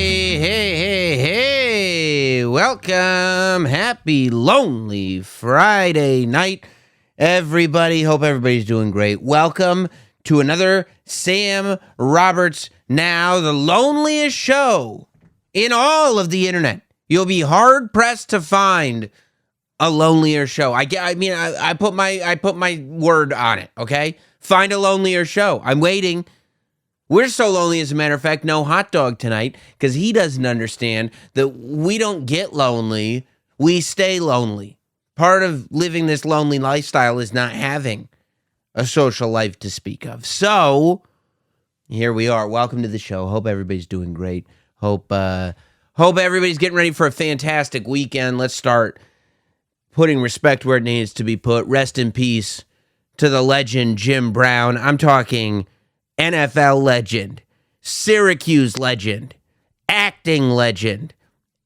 Hey, welcome. Happy Lonely Friday night, everybody. Hope everybody's doing great. Welcome to another Sam Roberts Now, the loneliest show in all of the internet. You'll be hard-pressed to find a lonelier show. I put my word on it, okay? Find a lonelier show. I'm waiting. We're so lonely, as a matter of fact, no hot dog tonight, because he doesn't understand that we don't get lonely, we stay lonely. Part of living this lonely lifestyle is not having a social life to speak of. So, here we are. Welcome to the show. Hope everybody's doing great. Hope everybody's getting ready for a fantastic weekend. Let's start putting respect where it needs to be put. Rest in peace to the legend, Jim Brown. I'm talking NFL legend, Syracuse legend, acting legend,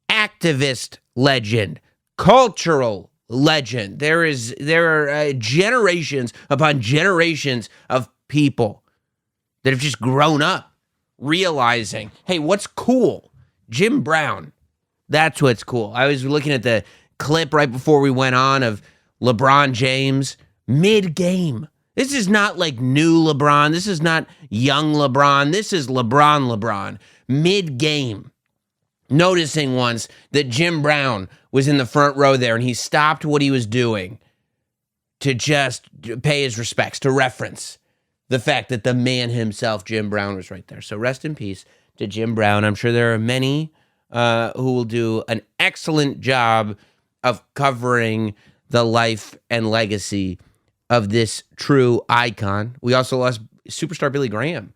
activist legend, cultural legend. There are generations upon generations of people that have just grown up realizing, hey, what's cool? Jim Brown. That's what's cool. I was looking at the clip right before we went on of LeBron James mid-game. This is not like new LeBron. This is not young LeBron. This is LeBron mid-game. Noticing once that Jim Brown was in the front row there and he stopped what he was doing to just pay his respects, to reference the fact that the man himself, Jim Brown, was right there. So rest in peace to Jim Brown. I'm sure there are many who will do an excellent job of covering the life and legacy of this true icon. We also lost superstar Billy Graham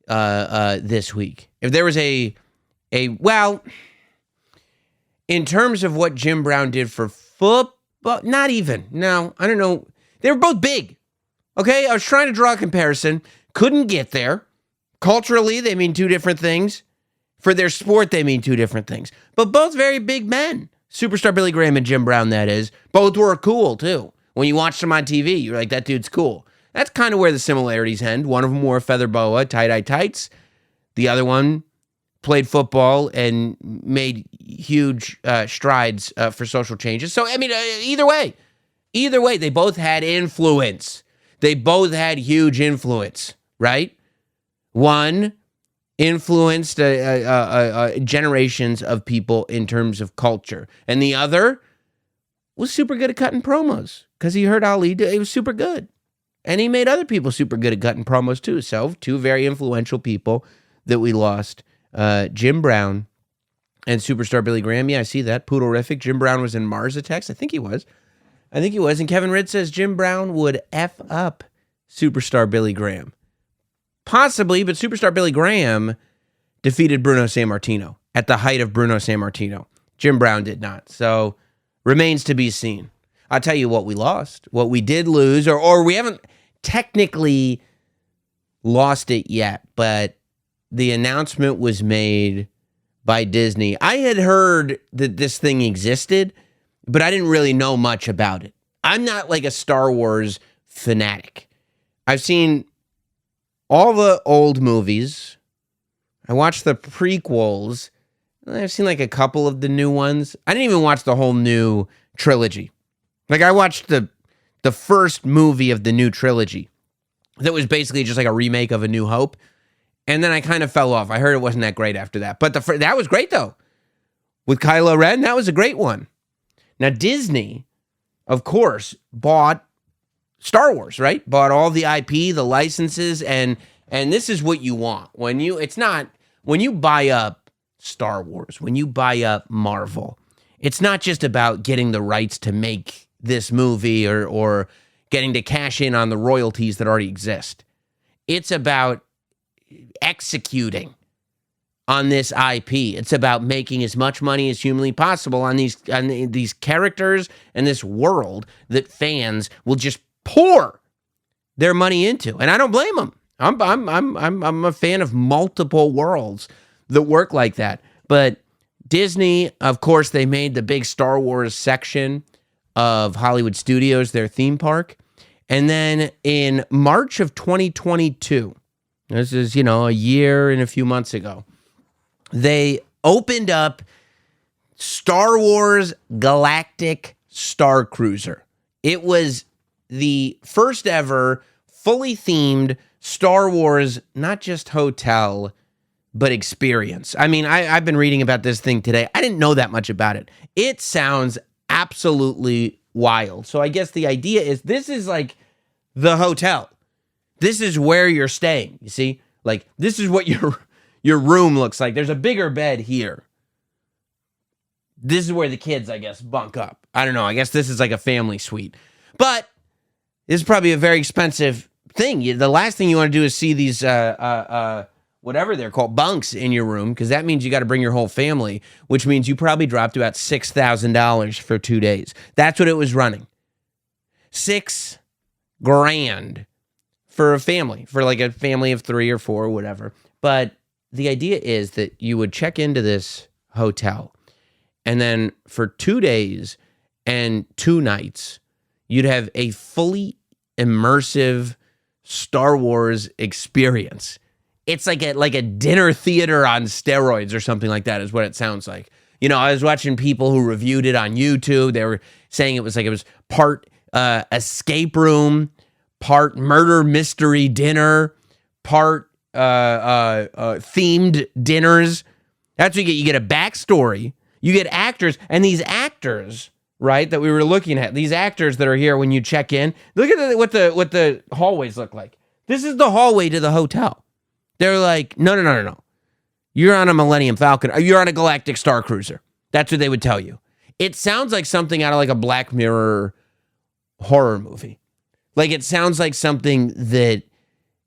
this week. If there was well, in terms of what Jim Brown did for football, not even. No, I don't know. They were both big. Okay, I was trying to draw a comparison. Couldn't get there. Culturally, they mean two different things. For their sport, they mean two different things. But both very big men. Superstar Billy Graham and Jim Brown, that is. Both were cool, too. When you watched them on TV, you're like, that dude's cool. That's kind of where the similarities end. One of them wore a feather boa, tie-dye tights. The other one played football and made huge strides for social changes. So, I mean, either way, they both had influence. They both had huge influence, right? One influenced generations of people in terms of culture. And the other was super good at cutting promos because he heard Ali. He was super good. And he made other people super good at cutting promos too. So two very influential people that we lost, Jim Brown and superstar Billy Graham. Yeah, I see that. Poodlerific. Jim Brown was in Mars Attacks. I think he was. And Kevin Ridd says Jim Brown would F up superstar Billy Graham. Possibly, but superstar Billy Graham defeated Bruno Sammartino at the height of Bruno Sammartino. Jim Brown did not. So remains to be seen. I'll tell you what we lost. What we did lose, or we haven't technically lost it yet, but the announcement was made by Disney. I had heard that this thing existed, but I didn't really know much about it. I'm not like a Star Wars fanatic. I've seen all the old movies. I watched the prequels. I've seen like a couple of the new ones. I didn't even watch the whole new trilogy. Like I watched the first movie of the new trilogy that was basically just like a remake of A New Hope. And then I kind of fell off. I heard it wasn't that great after that. But that was great though. With Kylo Ren, that was a great one. Now Disney, of course, bought Star Wars, right? Bought all the IP, the licenses, and this is what you want. When you buy up Star Wars, when you buy up Marvel, it's not just about getting the rights to make this movie or getting to cash in on the royalties that already exist. It's about executing on this IP. It's about making as much money as humanly possible on these characters and this world that fans will just pour their money into. And I don't blame them. I'm a fan of multiple worlds that work like that. But Disney, of course, they made the big Star Wars section of Hollywood Studios their theme park. And then in March of 2022, this is, a year and a few months ago, they opened up Star Wars Galactic Star Cruiser. It was the first ever fully themed Star Wars, not just hotel, but experience. I mean, I've been reading about this thing today. I didn't know that much about it. It sounds absolutely wild. So I guess the idea is this is like the hotel. This is where you're staying, you see? Like, this is what your room looks like. There's a bigger bed here. This is where the kids, I guess, bunk up. I don't know. I guess this is like a family suite. But this is probably a very expensive thing. The last thing you want to do is see these, whatever they're called, bunks in your room, because that means you got to bring your whole family, which means you probably dropped about $6,000 for 2 days. That's what it was running. $6,000 for a family, for like a family of 3 or 4 or whatever. But the idea is that you would check into this hotel, and then for 2 days and 2 nights, you'd have a fully immersive Star Wars experience. It's like a dinner theater on steroids or something like that is what it sounds like. You know, I was watching people who reviewed it on YouTube. They were saying it was part escape room, part murder mystery dinner, part themed dinners. That's what you get. You get a backstory. You get actors, and these actors, right, that we were looking at, these actors that are here when you check in, look at what the hallways look like. This is the hallway to the hotel. They're like, no. You're on a Millennium Falcon. Or you're on a Galactic Star Cruiser. That's what they would tell you. It sounds like something out of like a Black Mirror horror movie. Like it sounds like something that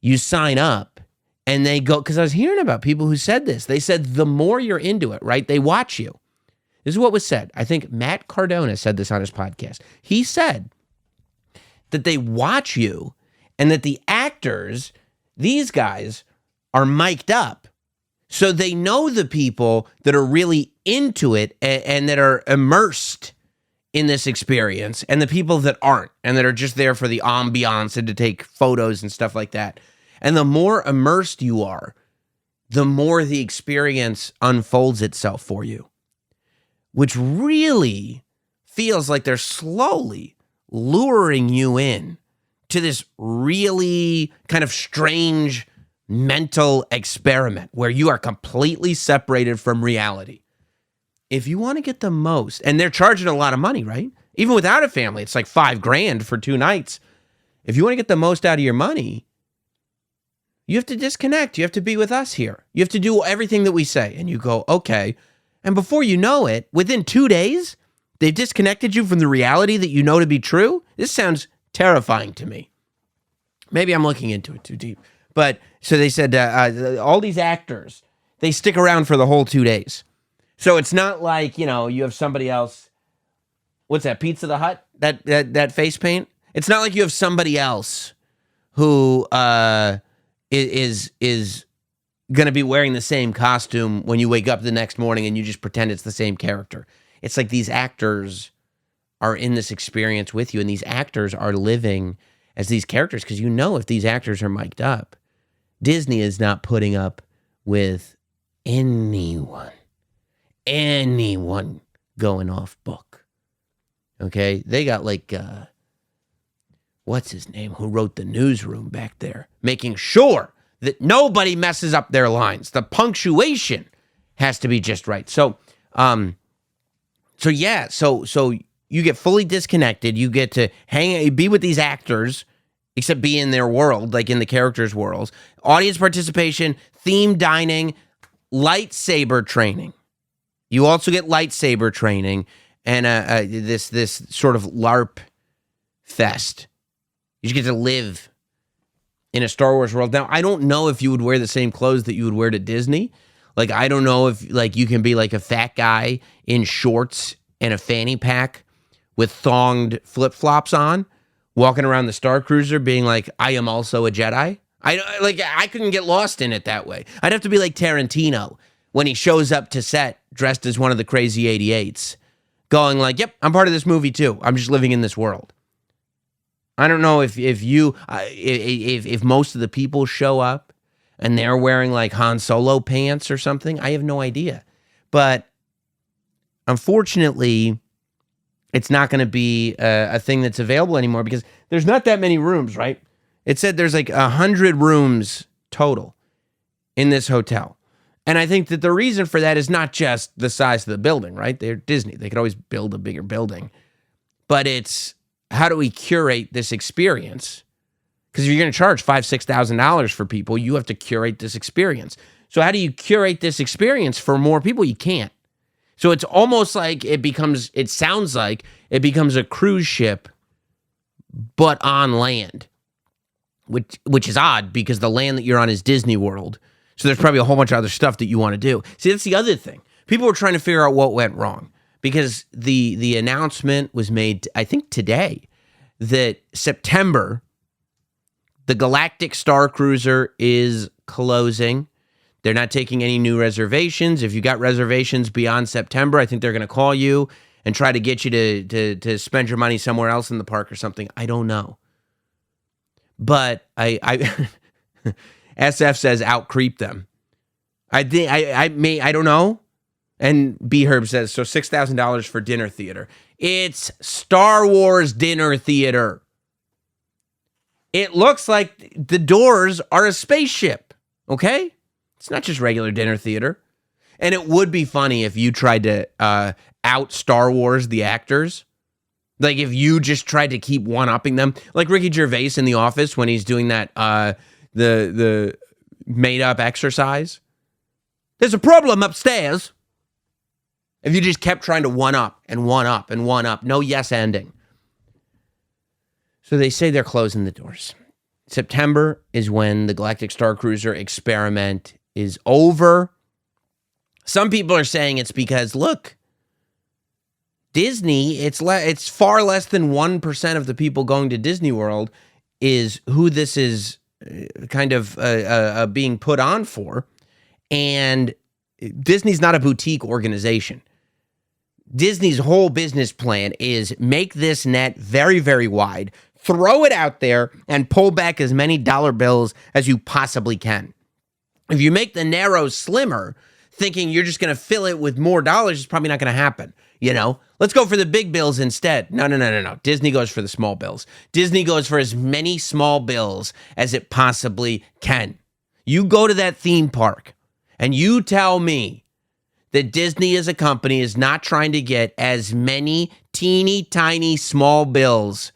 you sign up and they go, because I was hearing about people who said this. They said the more you're into it, right, they watch you. This is what was said. I think Matt Cardona said this on his podcast. He said that they watch you and that the actors, these guys, are mic'd up. So they know the people that are really into it and that are immersed in this experience and the people that aren't and that are just there for the ambiance and to take photos and stuff like that. And the more immersed you are, the more the experience unfolds itself for you, which really feels like they're slowly luring you in to this really kind of strange mental experiment where you are completely separated from reality. If you want to get the most, and they're charging a lot of money, right? Even without a family, it's like $5,000 for 2 nights. If you want to get the most out of your money, you have to disconnect. You have to be with us here. You have to do everything that we say. And you go, okay. And before you know it, within 2 days, they've disconnected you from the reality that you know to be true. This sounds terrifying to me. Maybe I'm looking into it too deep. But so they said all these actors, they stick around for the whole 2 days. So it's not like, you know, you have somebody else. What's that? Pizza the Hut? That face paint? It's not like you have somebody else who is going to be wearing the same costume when you wake up the next morning and you just pretend it's the same character. It's like these actors are in this experience with you, and these actors are living as these characters because you know if these actors are mic'd up, Disney is not putting up with anyone going off book. Okay? They got like, what's his name, who wrote the newsroom back there, making sure that nobody messes up their lines. The punctuation has to be just right. So you get fully disconnected. You get to be with these actors, except be in their world, like in the characters' worlds. Audience participation, theme dining, lightsaber training. You also get lightsaber training and this sort of LARP fest. You just get to live in a Star Wars world. Now, I don't know if you would wear the same clothes that you would wear to Disney. Like, I don't know if like you can be like a fat guy in shorts and a fanny pack with thonged flip-flops on, walking around the Star Cruiser being like, I am also a Jedi. I couldn't get lost in it that way. I'd have to be like Tarantino when he shows up to set dressed as one of the crazy 88s, going like, yep, I'm part of this movie too. I'm just living in this world. I don't know if most of the people show up. and they're wearing like Han Solo pants or something. I have no idea. But unfortunately, it's not going to be a thing that's available anymore because there's not that many rooms, right? It said there's like 100 rooms total in this hotel. And I think that the reason for that is not just the size of the building, right? They're Disney. They could always build a bigger building. But it's how do we curate this experience? Because if you're going to charge $5,000, $6,000 for people, you have to curate this experience. So how do you curate this experience for more people? You can't. So it's almost like it sounds like it becomes a cruise ship, but on land, which is odd because the land that you're on is Disney World. So there's probably a whole bunch of other stuff that you want to do. See, that's the other thing. People were trying to figure out what went wrong because the announcement was made, I think today, that September, the Galactic Star Cruiser is closing. They're not taking any new reservations. If you got reservations beyond September, I think they're going to call you and try to get you to spend your money somewhere else in the park or something. I don't know. But I SF says out creep them. I don't know. And B Herb says so $6,000 for dinner theater. It's Star Wars dinner theater. It looks like the doors are a spaceship. Okay? It's not just regular dinner theater. And it would be funny if you tried to out Star Wars the actors. Like if you just tried to keep one-upping them. Like Ricky Gervais in The Office when he's doing that the made-up exercise. There's a problem upstairs. If you just kept trying to one-up and one-up and one-up. No yes ending. So they say they're closing the doors. September is when the Galactic Star Cruiser experiment is over. Some people are saying it's because, look, Disney, it's far less than 1% of the people going to Disney World is who this is kind of being put on for. And Disney's not a boutique organization. Disney's whole business plan is make this net very, very wide, throw it out there, and pull back as many dollar bills as you possibly can. If you make the narrow slimmer, thinking you're just going to fill it with more dollars, it's probably not going to happen. You know, let's go for the big bills instead. No. Disney goes for the small bills. Disney goes for as many small bills as it possibly can. You go to that theme park and you tell me that Disney as a company is not trying to get as many teeny tiny small bills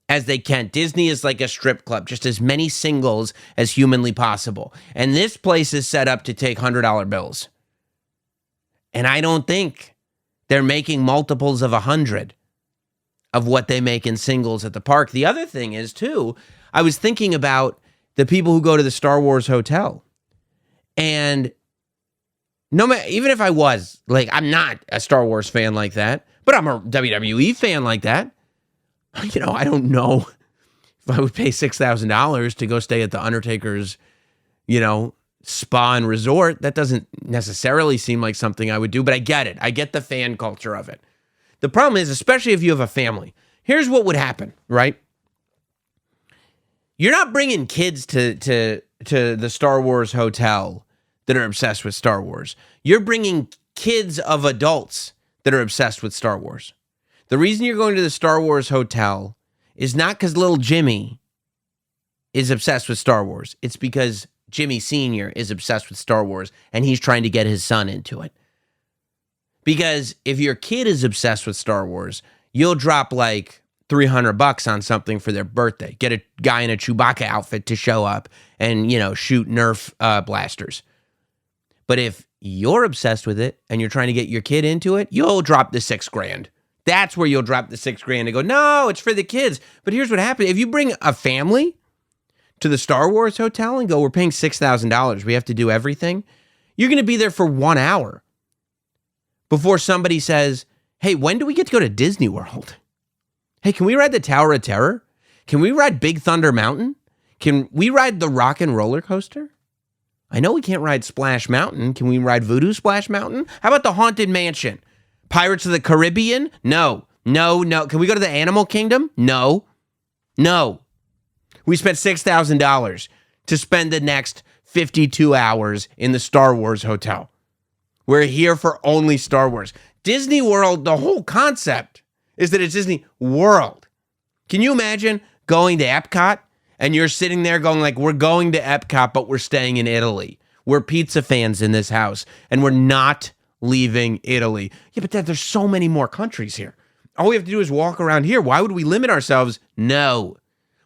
as they can. Disney is like a strip club, just as many singles as humanly possible. And this place is set up to take $100 bills. And I don't think they're making multiples of 100 of what they make in singles at the park. The other thing is, too, I was thinking about the people who go to the Star Wars hotel. And no matter, even if I was, like, I'm not a Star Wars fan like that, but I'm a WWE fan like that. You know, I don't know if I would pay $6,000 to go stay at the Undertaker's, you know, spa and resort. That doesn't necessarily seem like something I would do, but I get it. I get the fan culture of it. The problem is, especially if you have a family, here's what would happen, right? You're not bringing kids to the Star Wars hotel that are obsessed with Star Wars. You're bringing kids of adults that are obsessed with Star Wars. The reason you're going to the Star Wars hotel is not because little Jimmy is obsessed with Star Wars. It's because Jimmy Sr. is obsessed with Star Wars and he's trying to get his son into it. Because if your kid is obsessed with Star Wars, you'll drop like $300 on something for their birthday. Get a guy in a Chewbacca outfit to show up and, you know, shoot Nerf blasters. But if you're obsessed with it and you're trying to get your kid into it, you'll drop the $6,000. That's where you'll drop the $6,000 and go, no, it's for the kids. But here's what happens. If you bring a family to the Star Wars hotel and go, we're paying $6,000, we have to do everything, you're going to be there for 1 hour before somebody says, hey, when do we get to go to Disney World? Hey, can we ride the Tower of Terror? Can we ride Big Thunder Mountain? Can we ride the Rock and Roller Coaster? I know we can't ride Splash Mountain. Can we ride Voodoo Splash Mountain? How about the Haunted Mansion? Pirates of the Caribbean? No. Can we go to the Animal Kingdom? No. We spent $6,000 to spend the next 52 hours in the Star Wars hotel. We're here for only Star Wars. Disney World, the whole concept is that it's Disney World. Can you imagine going to Epcot and you're sitting there going like, we're going to Epcot, but we're staying in Italy. We're pizza fans in this house and we're not leaving Italy. Yeah, but Dad, there's so many more countries here. All we have to do is walk around here. Why would we limit ourselves? No,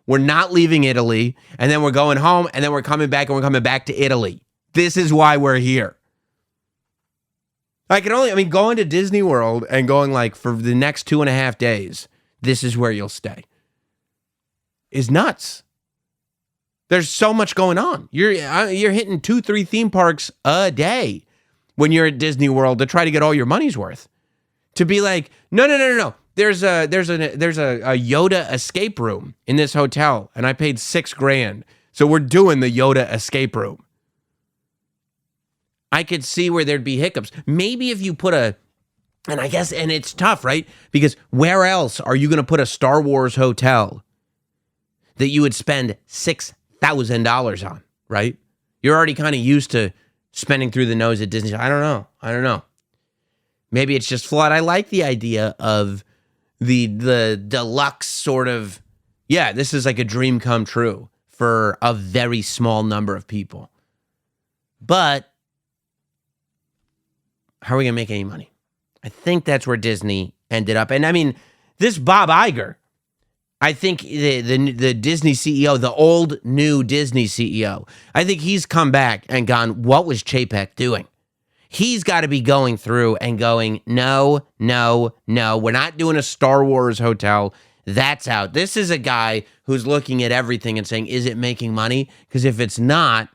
we're not leaving Italy and then we're going home and then we're coming back and we're coming back to Italy. This is why we're here. Going to Disney World and going like for the next 2.5 days, this is where you'll stay, is nuts. There's so much going on. You're hitting 2-3 theme parks a day when you're at Disney World to try to get all your money's worth. To be like, no. There's a Yoda escape room in this hotel, and I paid $6,000, so we're doing the Yoda escape room. I could see where there'd be hiccups. Maybe if you put and it's tough, right? Because where else are you going to put a Star Wars hotel that you would spend $6,000 on, right? You're already kind of used to spending through the nose at Disney. I don't know. Maybe it's just flawed. I like the idea of the deluxe sort of, this is like a dream come true for a very small number of people. But how are we going to make any money? I think that's where Disney ended up. And I mean, this Bob Iger, I think the Disney CEO, the old new Disney CEO, I think he's come back and gone, what was Chapek doing? He's got to be going through and going, no, we're not doing a Star Wars hotel. That's out. This is a guy who's looking at everything and saying, is it making money? Because if it's not,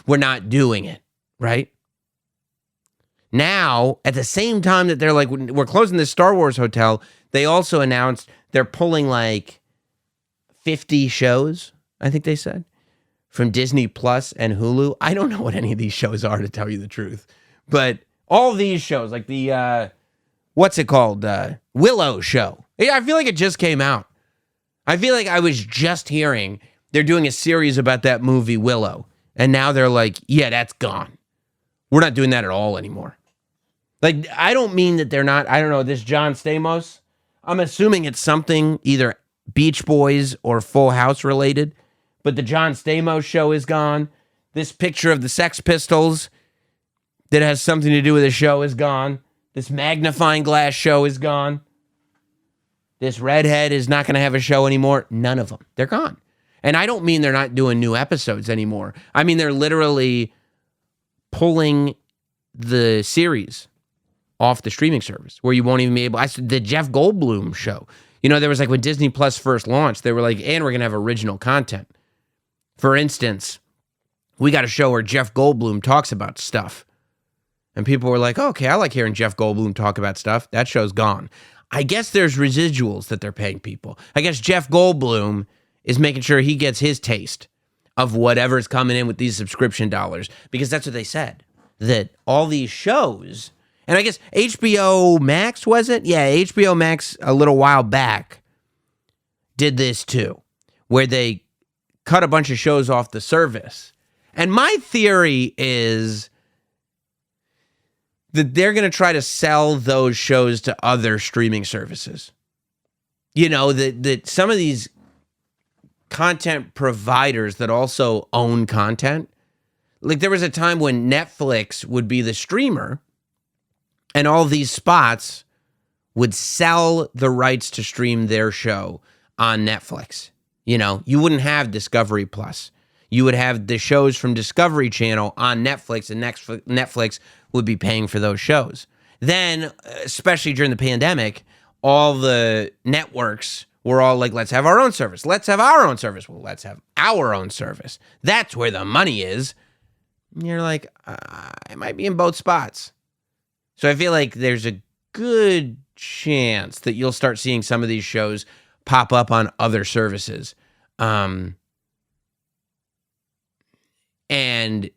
we're not doing it, right? Now, at the same time that they're like, we're closing this Star Wars hotel, they also announced they're pulling like 50 shows, I think they said, from Disney Plus and Hulu. I don't know what any of these shows are, to tell you the truth. But all these shows, like the, what's it called? Willow show. Yeah, I feel like it just came out. I feel like I was just hearing they're doing a series about that movie Willow. And now they're like, yeah, that's gone. We're not doing that at all anymore. Like, I don't mean that they're not, I don't know, this John Stamos, I'm assuming it's something either Beach Boys or Full House related, but the John Stamos show is gone. This picture of the Sex Pistols that has something to do with the show is gone. This magnifying glass show is gone. This redhead is not going to have a show anymore. None of them. They're gone. And I don't mean they're not doing new episodes anymore. I mean, they're literally pulling the series off the streaming service where you won't even be able. The Jeff Goldblum show. You know, there was like when Disney Plus first launched, they were like, and we're going to have original content. For instance, we got a show where Jeff Goldblum talks about stuff. And people were like, oh, okay, I like hearing Jeff Goldblum talk about stuff. That show's gone. I guess there's residuals that they're paying people. I guess Jeff Goldblum is making sure he gets his taste of whatever's coming in with these subscription dollars. Because that's what they said. That all these shows, and I guess HBO Max, was it? Yeah, HBO Max a little while back did this too, where they cut a bunch of shows off the service. And my theory is that they're going to try to sell those shows to other streaming services. You know, that some of these content providers that also own content, like there was a time when Netflix would be the streamer and all these spots would sell the rights to stream their show on Netflix. You know, you wouldn't have Discovery Plus. You would have the shows from Discovery Channel on Netflix, and Netflix would be paying for those shows. Then, especially during the pandemic, all the networks were all like, let's have our own service. Let's have our own service. Well, let's have our own service. That's where the money is. And you're like, I might be in both spots. So I feel like there's a good chance that you'll start seeing some of these shows pop up on other services. And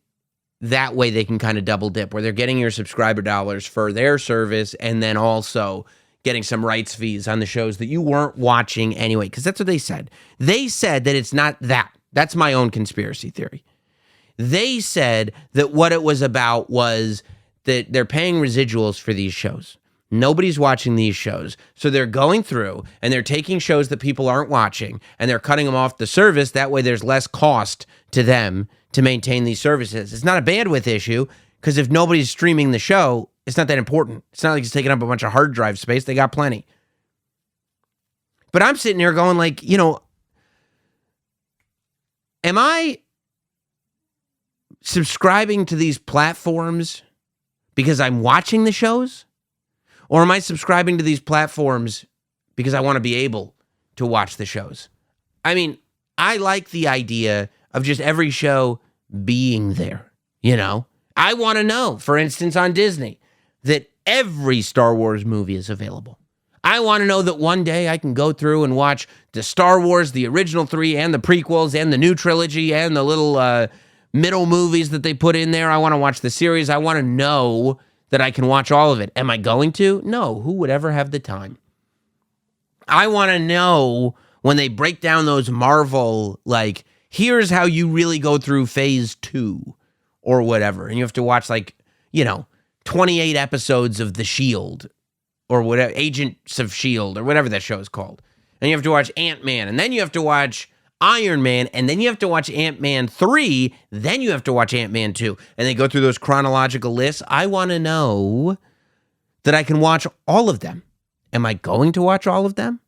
that way they can kind of double dip where they're getting your subscriber dollars for their service and then also getting some rights fees on the shows that you weren't watching anyway. Because that's what they said. They said that it's not that. That's my own conspiracy theory. They said that what it was about was that they're paying residuals for these shows. Nobody's watching these shows. So they're going through and they're taking shows that people aren't watching and they're cutting them off the service. That way there's less cost to them to maintain these services. It's not a bandwidth issue because if nobody's streaming the show, it's not that important. It's not like it's taking up a bunch of hard drive space. They got plenty. But I'm sitting here going like, am I subscribing to these platforms because I'm watching the shows? Or am I subscribing to these platforms because I want to be able to watch the shows? I mean, I like the idea of just every show being there, I want to know, for instance, on Disney, that every Star Wars movie is available. I want to know that one day I can go through and watch the Star Wars, the original 3 and the prequels and the new trilogy and the little middle movies that they put in there. I want to watch the series. I want to know that I can watch all of it. Am I going to? No. Who would ever have the time? I want to know when they break down those Marvel, like, here's how you really go through phase 2 or whatever. And you have to watch 28 episodes of The Shield or whatever, Agents of Shield or whatever that show is called. And you have to watch Ant-Man. And then you have to watch Iron Man, and then you have to watch Ant-Man 3, then you have to watch Ant-Man 2, and they go through those chronological lists. I want to know that I can watch all of them. Am I going to watch all of them?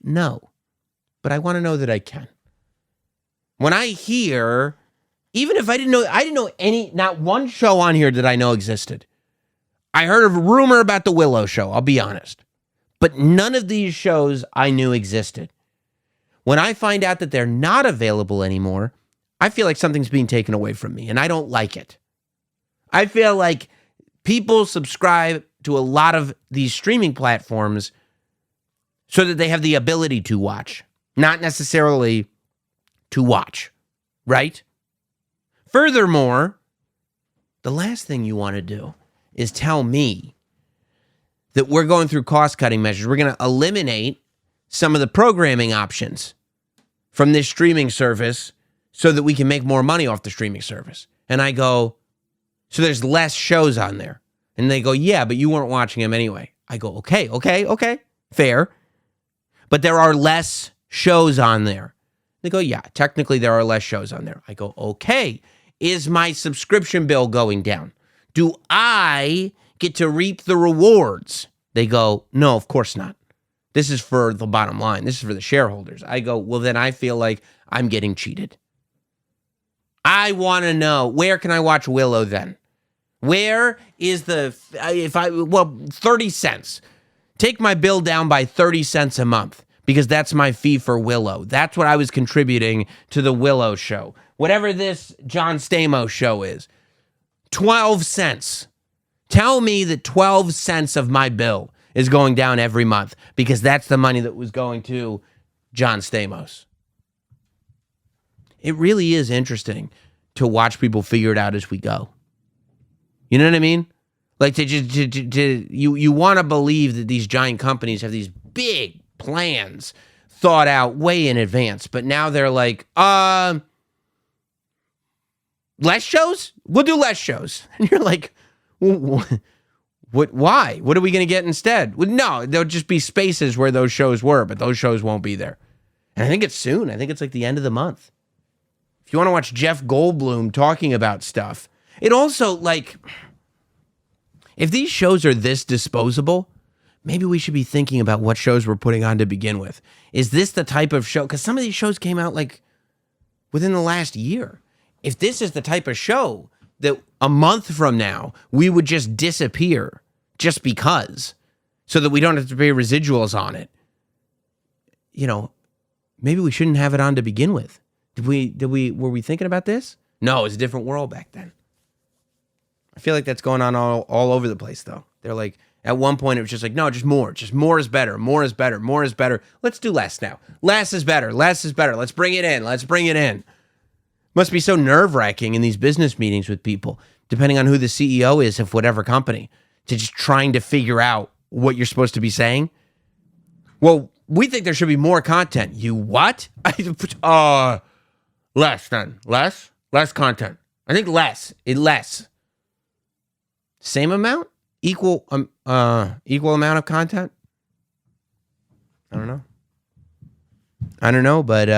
No. But I want to know that I can. When I hear, even if I didn't know not one show on here that I know existed. I heard of a rumor about the Willow show, I'll be honest. But none of these shows I knew existed. When I find out that they're not available anymore, I feel like something's being taken away from me, and I don't like it. I feel like people subscribe to a lot of these streaming platforms so that they have the ability to watch, not necessarily to watch, right? Furthermore, the last thing you want to do is tell me that we're going through cost-cutting measures. We're going to eliminate some of the programming options from this streaming service so that we can make more money off the streaming service. And I go, so there's less shows on there. And they go, yeah, but you weren't watching them anyway. I go, okay, fair. But there are less shows on there. They go, yeah, technically there are less shows on there. I go, okay, is my subscription bill going down? Do I get to reap the rewards? They go, no, of course not. This is for the bottom line. This is for the shareholders. I go, well, then I feel like I'm getting cheated. I want to know, where can I watch Willow then? Where is 30 cents. Take my bill down by 30 cents a month because that's my fee for Willow. That's what I was contributing to the Willow show. Whatever this John Stamos show is. 12 cents. Tell me that 12 cents of my bill is going down every month because that's the money that was going to John Stamos. It really is interesting to watch people figure it out as we go. You know what I mean? Like you want to believe that these giant companies have these big plans thought out way in advance, but now they're like, less shows? We'll do less shows. And you're like, why? What are we going to get instead? Well, no, there'll just be spaces where those shows were, but those shows won't be there. And I think it's soon. I think it's like the end of the month. If you want to watch Jeff Goldblum talking about stuff, it also, like, if these shows are this disposable, maybe we should be thinking about what shows we're putting on to begin with. Is this the type of show? Because some of these shows came out, like, within the last year. If this is the type of show that a month from now, we would just disappear just because, so that we don't have to pay residuals on it. Maybe we shouldn't have it on to begin with. Were we thinking about this? No, it was a different world back then. I feel like that's going on all over the place, though. They're like, at one point, it was just like, no, just more. Just more is better. More is better. More is better. Let's do less now. Less is better. Less is better. Let's bring it in. Let's bring it in. Must be so nerve-wracking in these business meetings with people, depending on who the CEO is of whatever company, to just trying to figure out what you're supposed to be saying. Well, we think there should be more content. You what? Less then. Less content. I think less. Less. Same amount? Equal amount of content? I don't know, but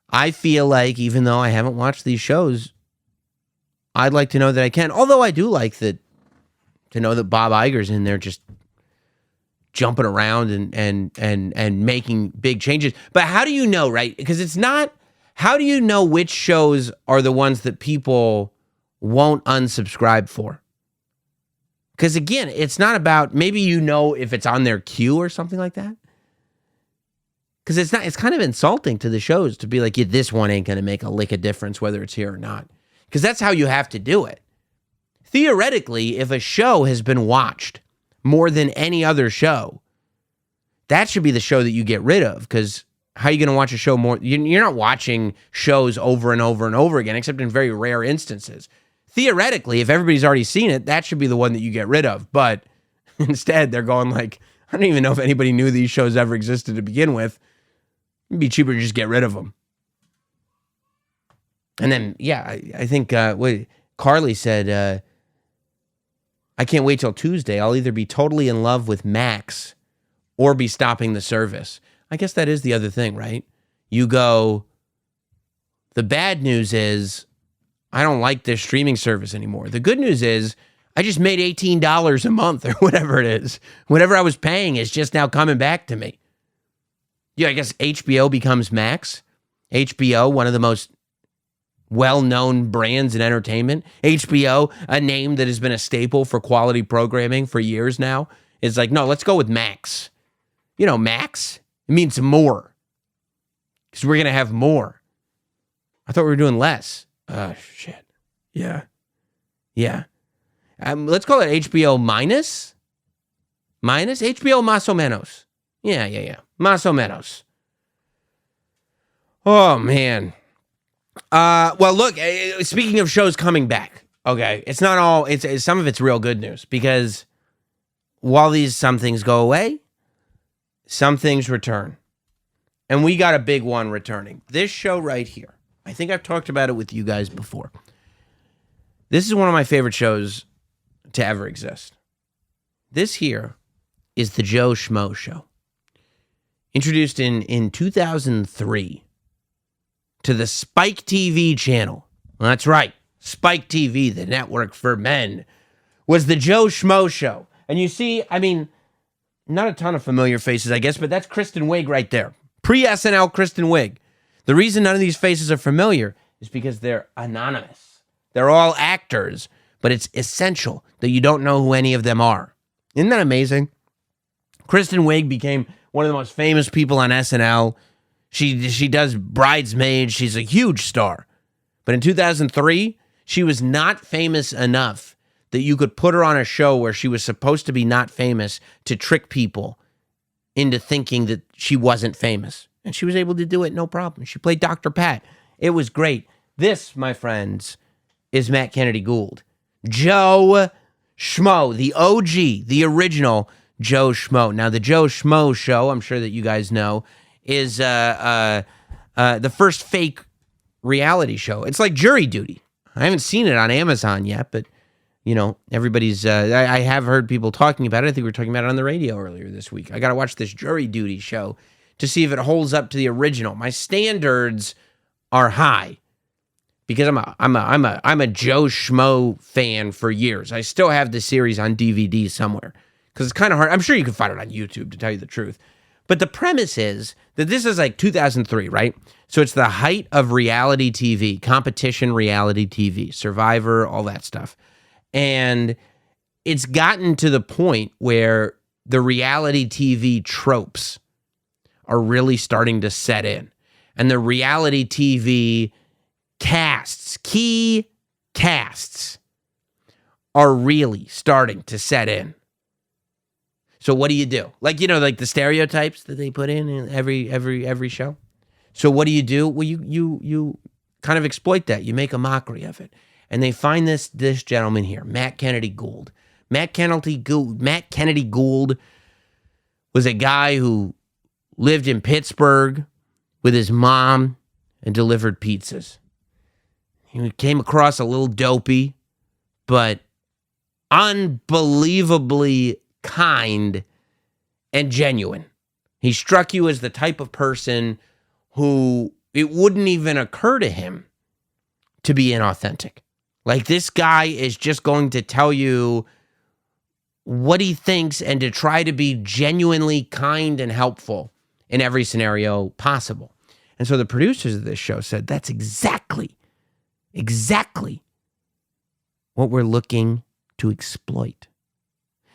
I feel like even though I haven't watched these shows, I'd like to know that I can. Although I do like to know that Bob Iger's in there just jumping around and making big changes. But how do you know, right? Because it's not, how do you know which shows are the ones that people won't unsubscribe for? Because again, it's not about, maybe you know if it's on their queue or something like that. Because it's kind of insulting to the shows to be like, yeah, this one ain't going to make a lick of difference whether it's here or not. Because that's how you have to do it. Theoretically, if a show has been watched more than any other show, that should be the show that you get rid of. Because how are you going to watch a show more? You're not watching shows over and over and over again, except in very rare instances. Theoretically, if everybody's already seen it, that should be the one that you get rid of. But instead, they're going like, I don't even know if anybody knew these shows ever existed to begin with. It'd be cheaper to just get rid of them. And then, yeah, I think Carly said, I can't wait till Tuesday. I'll either be totally in love with Max or be stopping the service. I guess that is the other thing, right? You go, the bad news is I don't like this streaming service anymore. The good news is I just made $18 a month or whatever it is. Whatever I was paying is just now coming back to me. Yeah, I guess HBO becomes Max. HBO, one of the most well-known brands in entertainment. HBO, a name that has been a staple for quality programming for years now, is like, no, let's go with Max. You know, Max, it means more. Because we're going to have more. I thought we were doing less. Oh, shit. Yeah. Let's call it HBO minus. Minus? HBO más o menos. Yeah. Más o menos. Oh, man. Well, look, speaking of shows coming back, okay, it's not all, it's some of it's real good news, because while some things go away, some things return. And we got a big one returning. This show right here. I think I've talked about it with you guys before. This is one of my favorite shows to ever exist. This here is the Joe Schmo Show. Introduced in 2003 to the Spike TV channel. Well, that's right. Spike TV, the network for men, was the Joe Schmo Show. And you see, I mean, not a ton of familiar faces, I guess, but that's Kristen Wiig right there. Pre-SNL Kristen Wiig. The reason none of these faces are familiar is because they're anonymous. They're all actors, but it's essential that you don't know who any of them are. Isn't that amazing? Kristen Wiig became one of the most famous people on SNL. She does Bridesmaids. She's a huge star. But in 2003, she was not famous enough that you could put her on a show where she was supposed to be not famous to trick people into thinking that she wasn't famous. And she was able to do it, no problem. She played Dr. Pat. It was great. This, my friends, is Matt Kennedy Gould. Joe Schmo, the OG, the original Joe Schmo. Now, the Joe Schmo Show, I'm sure that you guys know, is the first fake reality show. It's like Jury Duty. I haven't seen it on Amazon yet, but, you know, everybody's, I have heard people talking about it. I think we were talking about it on the radio earlier this week. I got to watch this Jury Duty show to see if it holds up to the original. My standards are high because I'm a Joe Schmo fan for years. I still have the series on DVD somewhere because it's kind of hard. I'm sure you can find it on YouTube, to tell you the truth. But the premise is that this is like 2003, right? So it's the height of reality TV, competition reality TV, Survivor, all that stuff. And it's gotten to the point where the reality TV tropes are really starting to set in. And the reality TV casts, key casts, are really starting to set in. So what do you do? Like, you know, like the stereotypes that they put in every show. So what do? Well, you kind of exploit that. You make a mockery of it. And they find this gentleman here, Matt Kennedy Gould. Matt Kennedy Gould was a guy who lived in Pittsburgh with his mom and delivered pizzas. He came across a little dopey, but unbelievably kind and genuine. He struck you as the type of person who it wouldn't even occur to him to be inauthentic. Like, this guy is just going to tell you what he thinks and to try to be genuinely kind and helpful in every scenario possible. And so the producers of this show said, that's exactly what we're looking to exploit.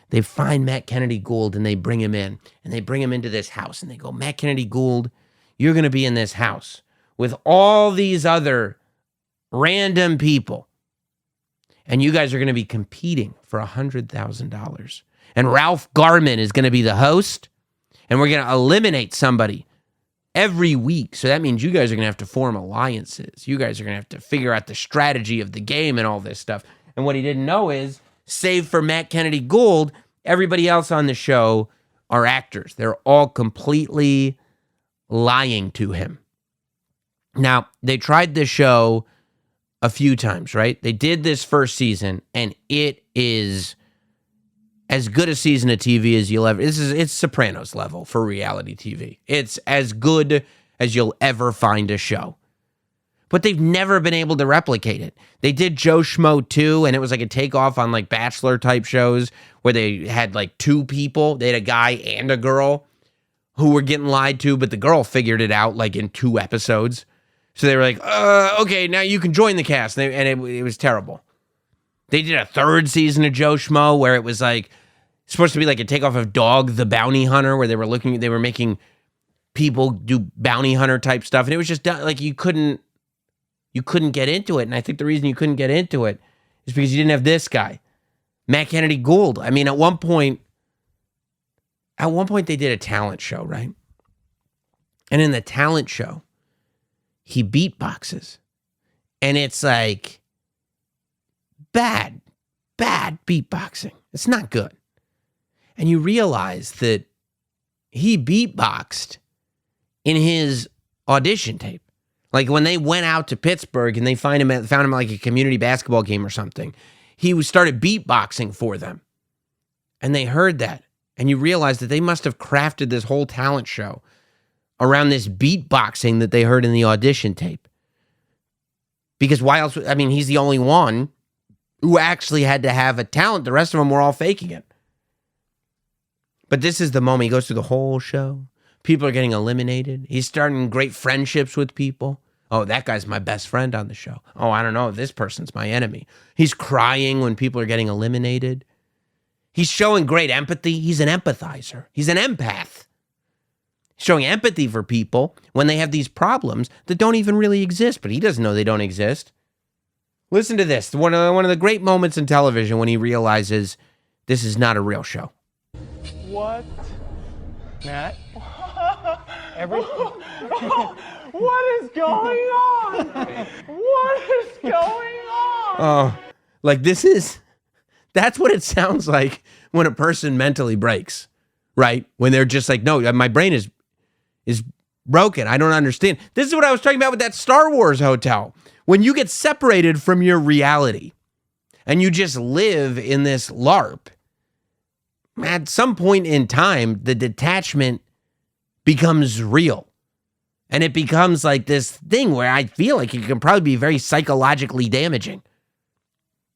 They find Matt Kennedy Gould and they bring him in, and they bring him into this house, and they go, Matt Kennedy Gould, you're going to be in this house with all these other random people, and you guys are going to be competing for $100,000. And Ralph Garman is going to be the host, and we're going to eliminate somebody every week. So that means you guys are going to have to form alliances. You guys are going to have to figure out the strategy of the game and all this stuff. And what he didn't know is, save for Matt Kennedy Gould, everybody else on the show are actors. They're all completely lying to him. Now, they tried this show a few times, right? They did this first season, and it is as good a season of TV as you'll ever. It's Sopranos level for reality TV. It's as good as you'll ever find a show. But they've never been able to replicate it. They did Joe Schmo 2, and it was like a takeoff on like Bachelor type shows where they had like two people. They had a guy and a girl who were getting lied to, but the girl figured it out like in 2 episodes. So they were like, okay, now you can join the cast. And it was terrible. They did a 3rd season of Joe Schmo where it was like supposed to be like a takeoff of Dog the Bounty Hunter, where they were making people do bounty hunter type stuff. And it was just like you couldn't get into it. And I think the reason you couldn't get into it is because you didn't have this guy, Matt Kennedy Gould. I mean, at one point they did a talent show, right? And in the talent show, he beatboxes. And it's like bad beatboxing. It's not good. And you realize that he beatboxed in his audition tape. Like when they went out to Pittsburgh and they found him at like a community basketball game or something, he started beatboxing for them. And they heard that. And you realize that they must have crafted this whole talent show around this beatboxing that they heard in the audition tape. Because why else? I mean, he's the only one who actually had to have a talent. The rest of them were all faking it. But this is the moment. He goes through the whole show. People are getting eliminated. He's starting great friendships with people. Oh, that guy's my best friend on the show. Oh, I don't know. This person's my enemy. He's crying when people are getting eliminated. He's showing great empathy. He's an empathizer. He's an empath. Showing empathy for people when they have these problems that don't even really exist, but he doesn't know they don't exist. Listen to this. One of the great moments in television when he realizes this is not a real show. What? Matt? What is going on? What is going on? Oh, like that's what it sounds like when a person mentally breaks, right? When they're just like, no, my brain is broken. I don't understand. This is what I was talking about with that Star Wars hotel. When you get separated from your reality and you just live in this LARP, at some point in time, the detachment becomes real. And it becomes like this thing where I feel like it can probably be very psychologically damaging.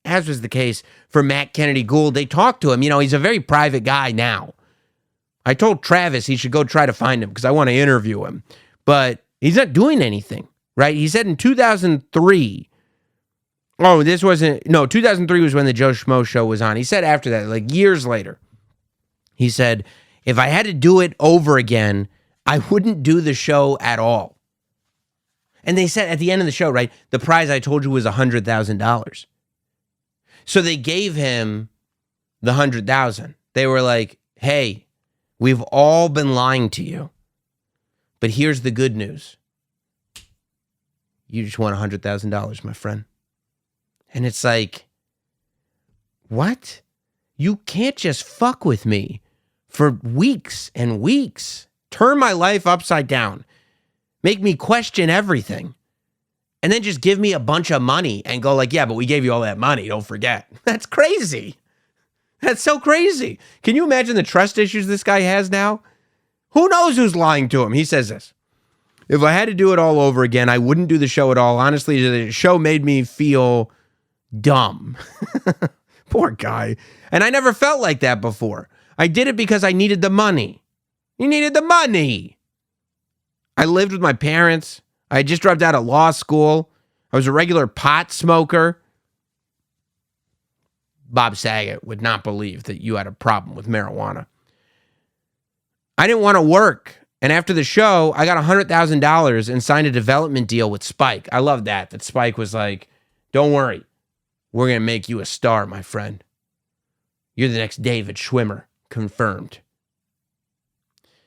As was the case for Matt Kennedy Gould. They talked to him. You know, he's a very private guy now. I told Travis he should go try to find him because I want to interview him. But he's not doing anything, right? He said in 2003, 2003 was when the Joe Schmo Show was on. He said after that, like years later, he said, if I had to do it over again, I wouldn't do the show at all. And they said at the end of the show, right, the prize I told you was $100,000. So they gave him the $100,000. They were like, hey, we've all been lying to you. But here's the good news. You just won $100,000, my friend. And it's like, what? You can't just fuck with me for weeks and weeks. Turn my life upside down. Make me question everything. and then just give me a bunch of money and go like, yeah, but we gave you all that money. Don't forget. That's crazy. That's so crazy. Can you imagine the trust issues this guy has now? Who knows who's lying to him? He says this. If I had to do it all over again, I wouldn't do the show at all. Honestly, the show made me feel dumb. Poor guy. And I never felt like that before. I did it because I needed the money. You needed the money. I lived with my parents. I had just dropped out of law school. I was a regular pot smoker. Bob Saget would not believe that you had a problem with marijuana. I didn't want to work. And after the show, I got $100,000 and signed a development deal with Spike. I love that Spike was like, don't worry. We're going to make you a star, my friend. You're the next David Schwimmer. Confirmed.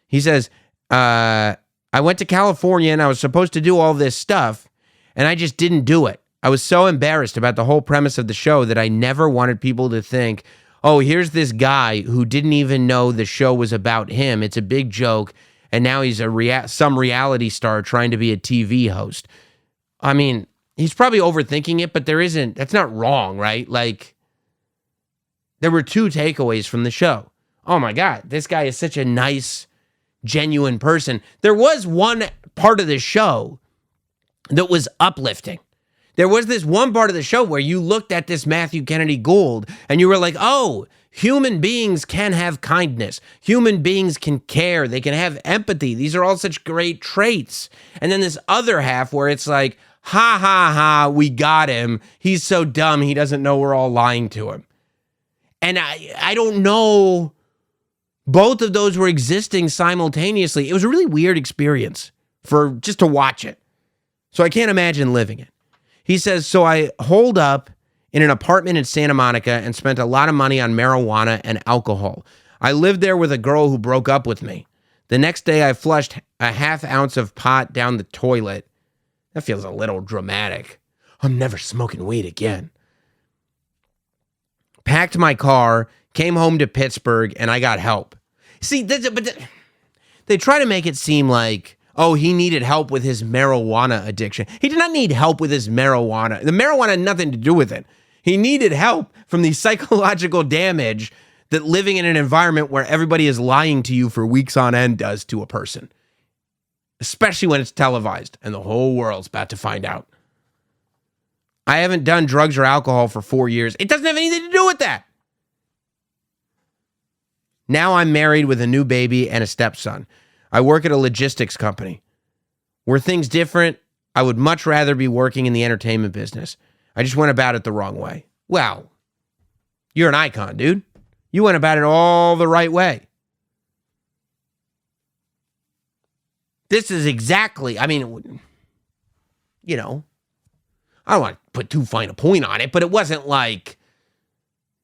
He says, I went to California and I was supposed to do all this stuff and I just didn't do it. I was so embarrassed about the whole premise of the show that I never wanted people to think, oh, here's this guy who didn't even know the show was about him. It's a big joke. And now he's some reality star trying to be a TV host. I mean, he's probably overthinking it, but that's not wrong, right? Like, there were two takeaways from the show. Oh my God, this guy is such a nice, genuine person. There was one part of the show that was uplifting. There was this one part of the show where you looked at this Matthew Kennedy Gould and you were like, oh, human beings can have kindness. Human beings can care. They can have empathy. These are all such great traits. And then this other half where it's like, ha, ha, ha, we got him. He's so dumb. He doesn't know we're all lying to him. And I don't know. Both of those were existing simultaneously. It was a really weird experience just to watch it. So I can't imagine living it. He says, so I holed up in an apartment in Santa Monica and spent a lot of money on marijuana and alcohol. I lived there with a girl who broke up with me. The next day I flushed a half ounce of pot down the toilet. That feels a little dramatic. I'm never smoking weed again. Packed my car, came home to Pittsburgh, and I got help. See, they try to make it seem like, oh, he needed help with his marijuana addiction. He did not need help with his marijuana. The marijuana had nothing to do with it. He needed help from the psychological damage that living in an environment where everybody is lying to you for weeks on end does to a person. Especially when it's televised and the whole world's about to find out. I haven't done drugs or alcohol for 4 years. It doesn't have anything to do with that. Now I'm married with a new baby and a stepson. I work at a logistics company. Were things different, I would much rather be working in the entertainment business. I just went about it the wrong way. Well, you're an icon, dude. You went about it all the right way. This is exactly, I mean, you know, I don't want to put too fine a point on it, but it wasn't like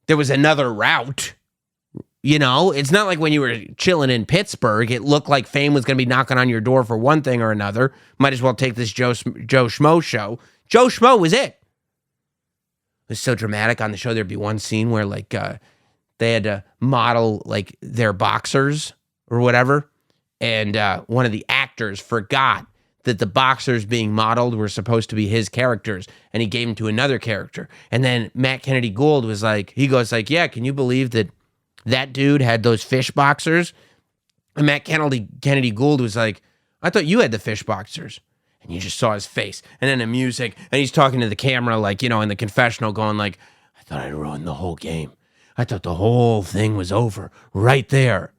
there was another route. You know, it's not like when you were chilling in Pittsburgh, it looked like fame was going to be knocking on your door for one thing or another. Might as well take this Joe Schmo show. Joe Schmo was it. It was so dramatic on the show. There'd be one scene where like they had to model like their boxers or whatever. And one of the actors forgot that the boxers being modeled were supposed to be his characters. And he gave them to another character. And then Matt Kennedy Gould was like, he goes like, yeah, can you believe that dude had those fish boxers? And Matt Kennedy Gould was like, I thought you had the fish boxers. And you just saw his face. And then the music. And he's talking to the camera like, you know, in the confessional going like, I thought I'd ruined the whole game. I thought the whole thing was over right there.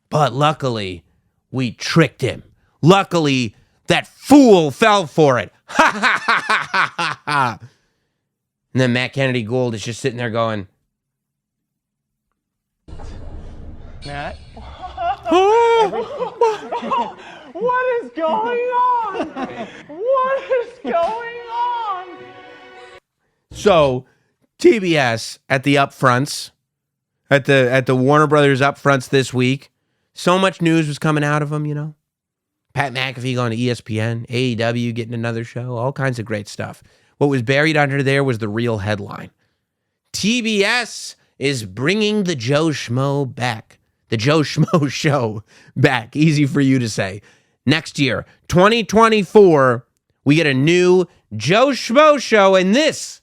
But luckily, we tricked him. Luckily, that fool fell for it. Ha ha ha ha ha ha. And then Matt Kennedy Gould is just sitting there going, Matt? What is going on? What is going on? So, TBS at the upfronts, at the Warner Brothers upfronts this week, so much news was coming out of them, you know. Pat McAfee going to ESPN, AEW getting another show, all kinds of great stuff. What was buried under there was the real headline. TBS is bringing the Joe Schmo back. The Joe Schmo Show back. Easy for you to say. Next year, 2024, We get a new Joe Schmo Show, and this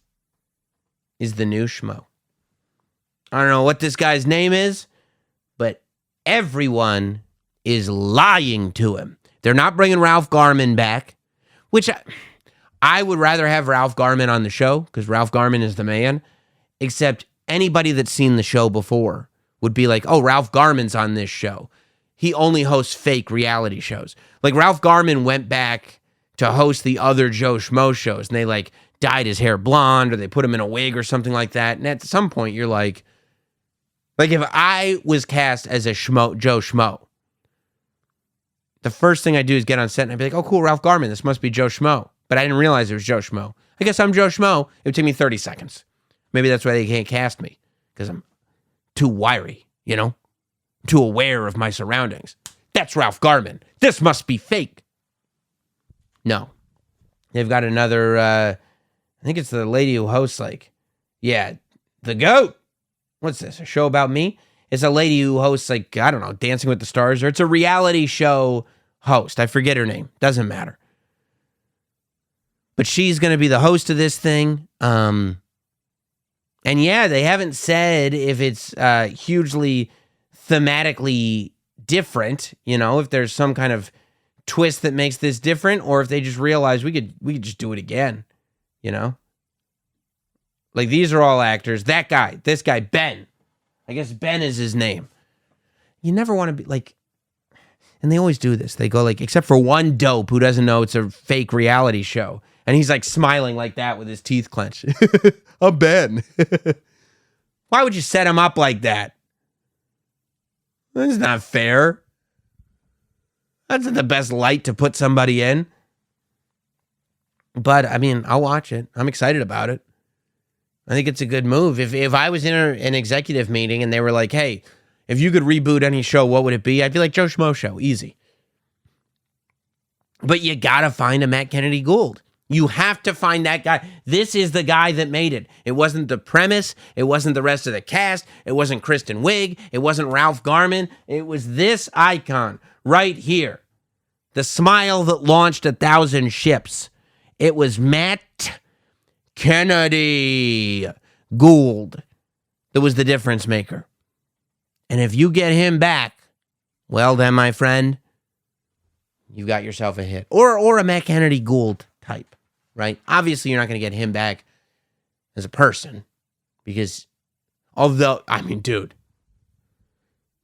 is the new Schmo. I don't know what this guy's name is, but everyone is lying to him. They're not bringing Ralph Garman back, which I would rather have Ralph Garman on the show because Ralph Garman is the man, except anybody that's seen the show before would be like, oh, Ralph Garman's on this show. He only hosts fake reality shows. Like Ralph Garman went back to host the other Joe Schmo shows, and they like dyed his hair blonde or they put him in a wig or something like that. And at some point you're like if I was cast as a Joe Schmo, the first thing I do is get on set and I'd be like, oh, cool, Ralph Garman, this must be Joe Schmo. But I didn't realize it was Joe Schmo. I guess I'm Joe Schmo. It would take me 30 seconds. Maybe that's why they can't cast me, because I'm too wiry, too aware of my surroundings. That's Ralph Garman. This must be fake. No. They've got another, I think it's the lady who hosts the GOAT. What's this, a show about me? It's a lady who hosts I don't know, Dancing with the Stars, or it's a reality show host. I forget her name. Doesn't matter. But she's going to be the host of this thing. And yeah, they haven't said if it's hugely thematically different, if there's some kind of twist that makes this different, or if they just realize we could just do it again, Like these are all actors. That guy, this guy, Ben. I guess Ben is his name. You never want to be and they always do this. They go except for one dope who doesn't know it's a fake reality show. And he's smiling like that with his teeth clenched. I'm Ben. Why would you set him up like that? That's not fair. That's not the best light to put somebody in. But, I'll watch it. I'm excited about it. I think it's a good move. If I was in an executive meeting and they were like, hey, if you could reboot any show, what would it be? I'd be like, Joe Schmo Show. Easy. But you got to find a Matt Kennedy Gould. You have to find that guy. This is the guy that made it. It wasn't the premise. It wasn't the rest of the cast. It wasn't Kristen Wiig. It wasn't Ralph Garman. It was this icon right here. The smile that launched 1,000 ships. It was Matt Kennedy Gould that was the difference maker. And if you get him back, well then, my friend, you've got yourself a hit. Or a Matt Kennedy Gould type. Right? Obviously, you're not going to get him back as a person because, dude,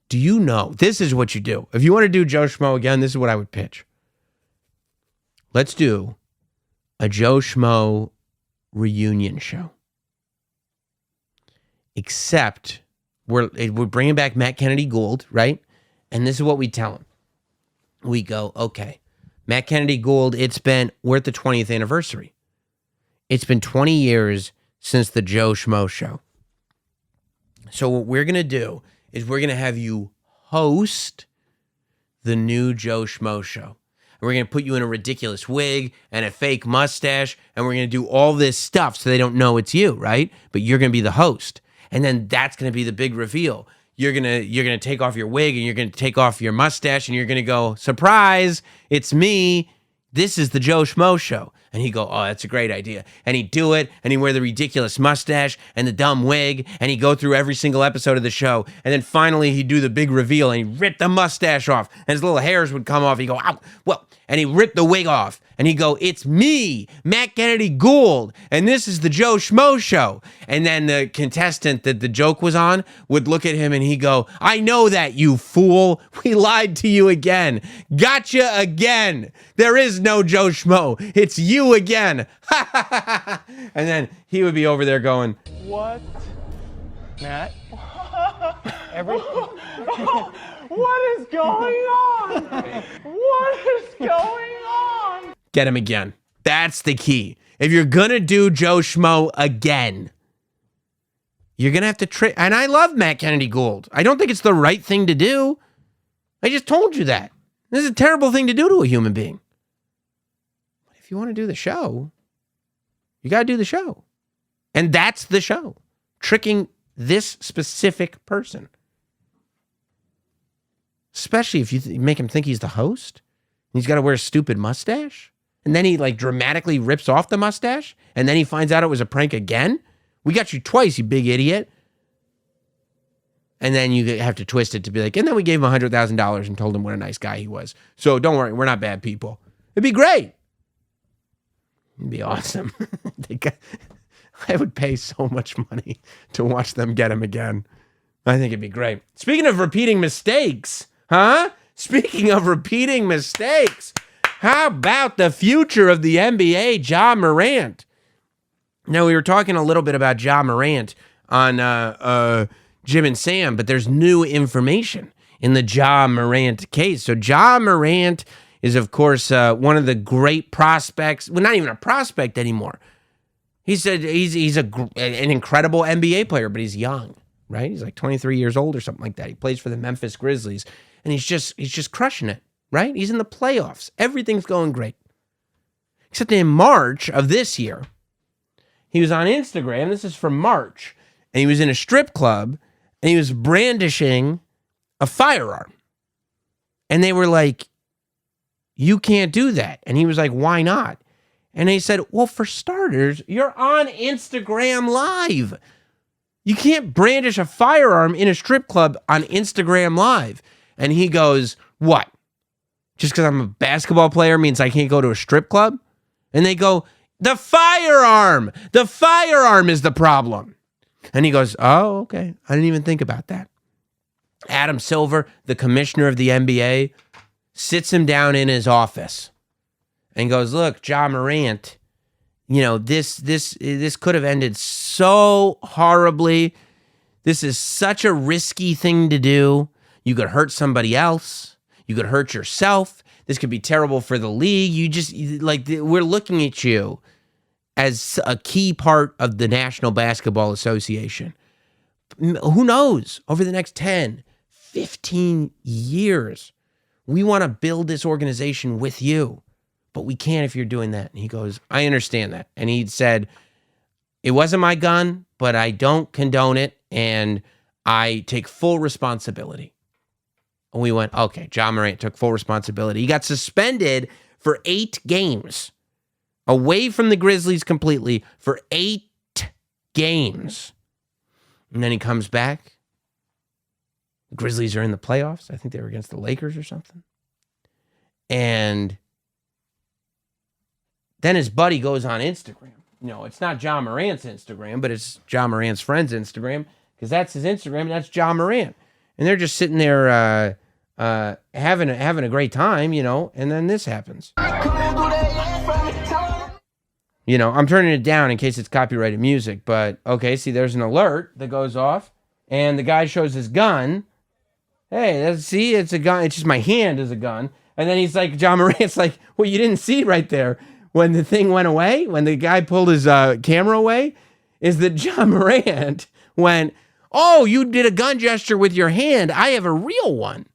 do you know, this is what you do. If you want to do Joe Schmo again, this is what I would pitch. Let's do a Joe Schmo reunion show. Except we're bringing back Matt Kennedy Gould, right? And this is what we tell him. We go, okay, Matt Kennedy Gould, we're at the 20th anniversary. It's been 20 years since the Joe Schmo Show. So what we're going to do is we're going to have you host the new Joe Schmo Show. And we're going to put you in a ridiculous wig and a fake mustache, and we're going to do all this stuff so they don't know it's you, right? But you're going to be the host. And then that's going to be the big reveal. You're gonna take off your wig and you're gonna take off your mustache and you're gonna go, surprise, it's me. This is the Joe Schmo Show. And he'd go, oh, that's a great idea. And he'd do it, and he'd wear the ridiculous mustache and the dumb wig, and he'd go through every single episode of the show. And then finally he'd do the big reveal, and he'd rip the mustache off, and his little hairs would come off. He'd go, ow, well, and he'd rip the wig off, and he'd go, it's me, Matt Kennedy Gould, and this is the Joe Schmo Show. And then the contestant that the joke was on would look at him, and he'd go, I know that, you fool. We lied to you again. Gotcha again. There is no Joe Schmo. It's you again. And then he would be over there going, What? Matt? What is going on? What is going on? get him again. That's the key. If you're going to do Joe Schmo again, you're going to have to trick. And I love Matt Kennedy Gould. I don't think it's the right thing to do. I just told you that. This is a terrible thing to do to a human being. But if you want to do the show, you got to do the show. And that's the show. Tricking this specific person. Especially if you make him think he's the host. And he's got to wear a stupid mustache And then he like dramatically rips off the mustache. And then he finds out it was a prank again. We got you twice, you big idiot. And then you have to twist it to be like, and then we gave him $100,000 and told him what a nice guy he was. So don't worry, we're not bad people. It'd be great. It'd be awesome. I would pay so much money to watch them get him again. I think it'd be great. Speaking of repeating mistakes, huh? Speaking of repeating mistakes, how about the future of the NBA, Ja Morant? Now, we were talking a little bit about Ja Morant on Jim and Sam, but there's new information in the Ja Morant case. So Ja Morant is, of course, one of the great prospects. Well, not even a prospect anymore. He said he's an incredible NBA player, but he's young, right? He's like 23 years old or something like that. He plays for the Memphis Grizzlies, and he's just crushing it, right? He's in the playoffs. Everything's going great. Except in March of this year, he was on Instagram. This is from March, and he was in a strip club, and he was brandishing a firearm. And they were like, you can't do that. And he was like, why not? And they said, well, for starters, you're on Instagram Live. You can't brandish a firearm in a strip club on Instagram Live. And he goes, what? Just because I'm a basketball player means I can't go to a strip club? And they go, the firearm is the problem. And he goes, oh, okay. I didn't even think about that. Adam Silver, the commissioner of the NBA, sits him down in his office and goes, look, Ja Morant, you know, this could have ended so horribly. This is such a risky thing to do. You could hurt somebody else. You could hurt yourself. This could be terrible for the league. You just, like, we're looking at you as a key part of the National Basketball Association. Who knows? Over the next 10, 15 years, we want to build this organization with you, but we can't if you're doing that. And he goes, I understand that. And he said, it wasn't my gun, but I don't condone it, and I take full responsibility. And we went, okay, Ja Morant took full responsibility. He got suspended for 8 games, away from the Grizzlies completely for 8 games. And then he comes back. The Grizzlies are in the playoffs. I think they were against the Lakers or something. And then his buddy goes on Instagram. No, it's not Ja Morant's Instagram, but it's Ja Morant's friend's Instagram, because that's his Instagram, and that's Ja Morant. And they're just sitting there having a great time, you know, and then this happens. You know, I'm turning it down in case it's copyrighted music, but okay, see, there's an alert that goes off, and the guy shows his gun. Hey, see, it's a gun. It's just my hand is a gun. And then he's like, Ja Morant's like, well, you didn't see right there when the thing went away, when the guy pulled his camera away, is that Ja Morant went, oh, you did a gun gesture with your hand. I have a real one.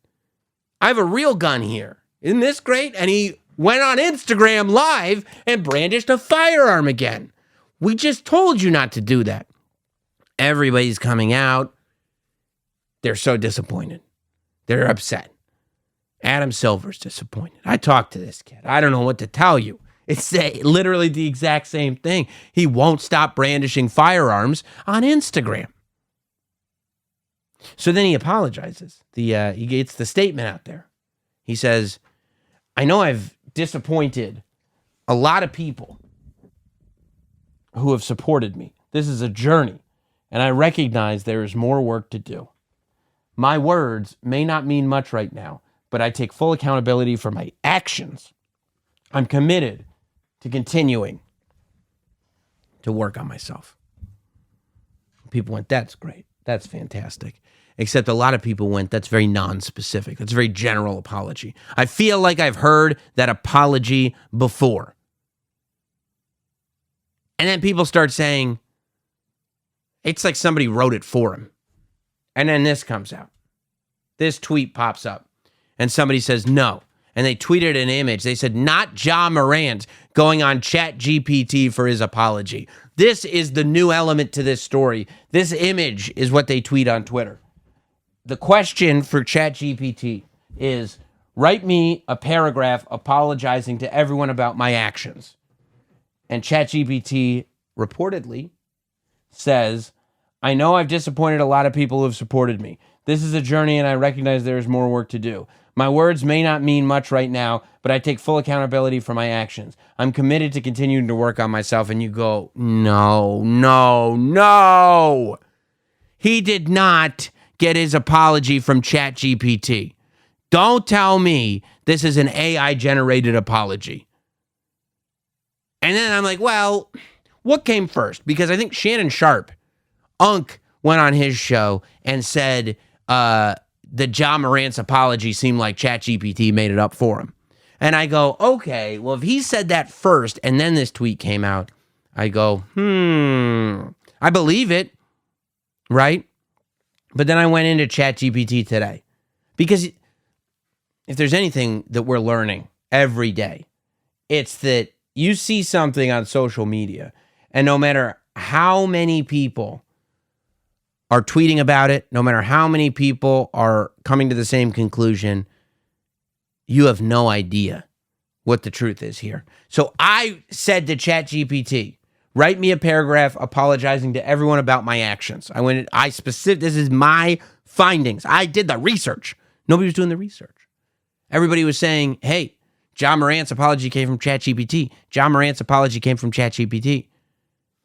I have a real gun here. Isn't this great? And he went on Instagram Live and brandished a firearm again. We just told you not to do that. Everybody's coming out. They're so disappointed. They're upset. Adam Silver's disappointed. I talked to this kid. I don't know what to tell you. It's literally the exact same thing. He won't stop brandishing firearms on Instagram. So then he apologizes. He gets the statement out there. He says, I know I've disappointed a lot of people who have supported me. This is a journey, and I recognize there is more work to do. My words may not mean much right now, but I take full accountability for my actions. I'm committed to continuing to work on myself. People went, that's great. That's fantastic. Except a lot of people went, that's very non-specific. That's a very general apology. I feel like I've heard that apology before. And then people start saying, it's like somebody wrote it for him. And then this comes out. This tweet pops up. And somebody says, no. And they tweeted an image. They said, not Ja Morant going on ChatGPT for his apology. This is the new element to this story. This image is what they tweet on Twitter. The question for ChatGPT is, write me a paragraph apologizing to everyone about my actions. And ChatGPT reportedly says, I know I've disappointed a lot of people who have supported me. This is a journey and I recognize there is more work to do. My words may not mean much right now, but I take full accountability for my actions. I'm committed to continuing to work on myself. And you go, no. He did not get his apology from ChatGPT. Don't tell me this is an AI-generated apology. And then I'm like, well, what came first? Because I think Shannon Sharp, Unc, went on his show and said that John Morant's apology seemed like ChatGPT made it up for him. And I go, okay, well, if he said that first and then this tweet came out, I go, I believe it, right? But then I went into ChatGPT today because if there's anything that we're learning every day, it's that you see something on social media, and no matter how many people are tweeting about it, no matter how many people are coming to the same conclusion, you have no idea what the truth is here. So I said to ChatGPT, write me a paragraph apologizing to everyone about my actions. This is my findings. I did the research. Nobody was doing the research. Everybody was saying, hey, John Morant's apology came from ChatGPT. John Morant's apology came from ChatGPT.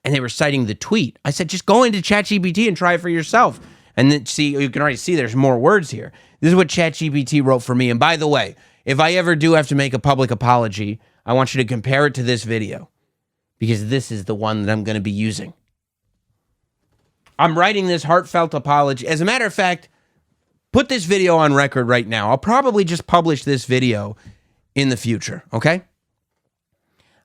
And they were citing the tweet. I said, just go into ChatGPT and try it for yourself. And then see, you can already see there's more words here. This is what ChatGPT wrote for me. And by the way, if I ever do have to make a public apology, I want you to compare it to this video because this is the one that I'm going to be using. I'm writing this heartfelt apology. As a matter of fact, put this video on record right now. I'll probably just publish this video in the future, okay?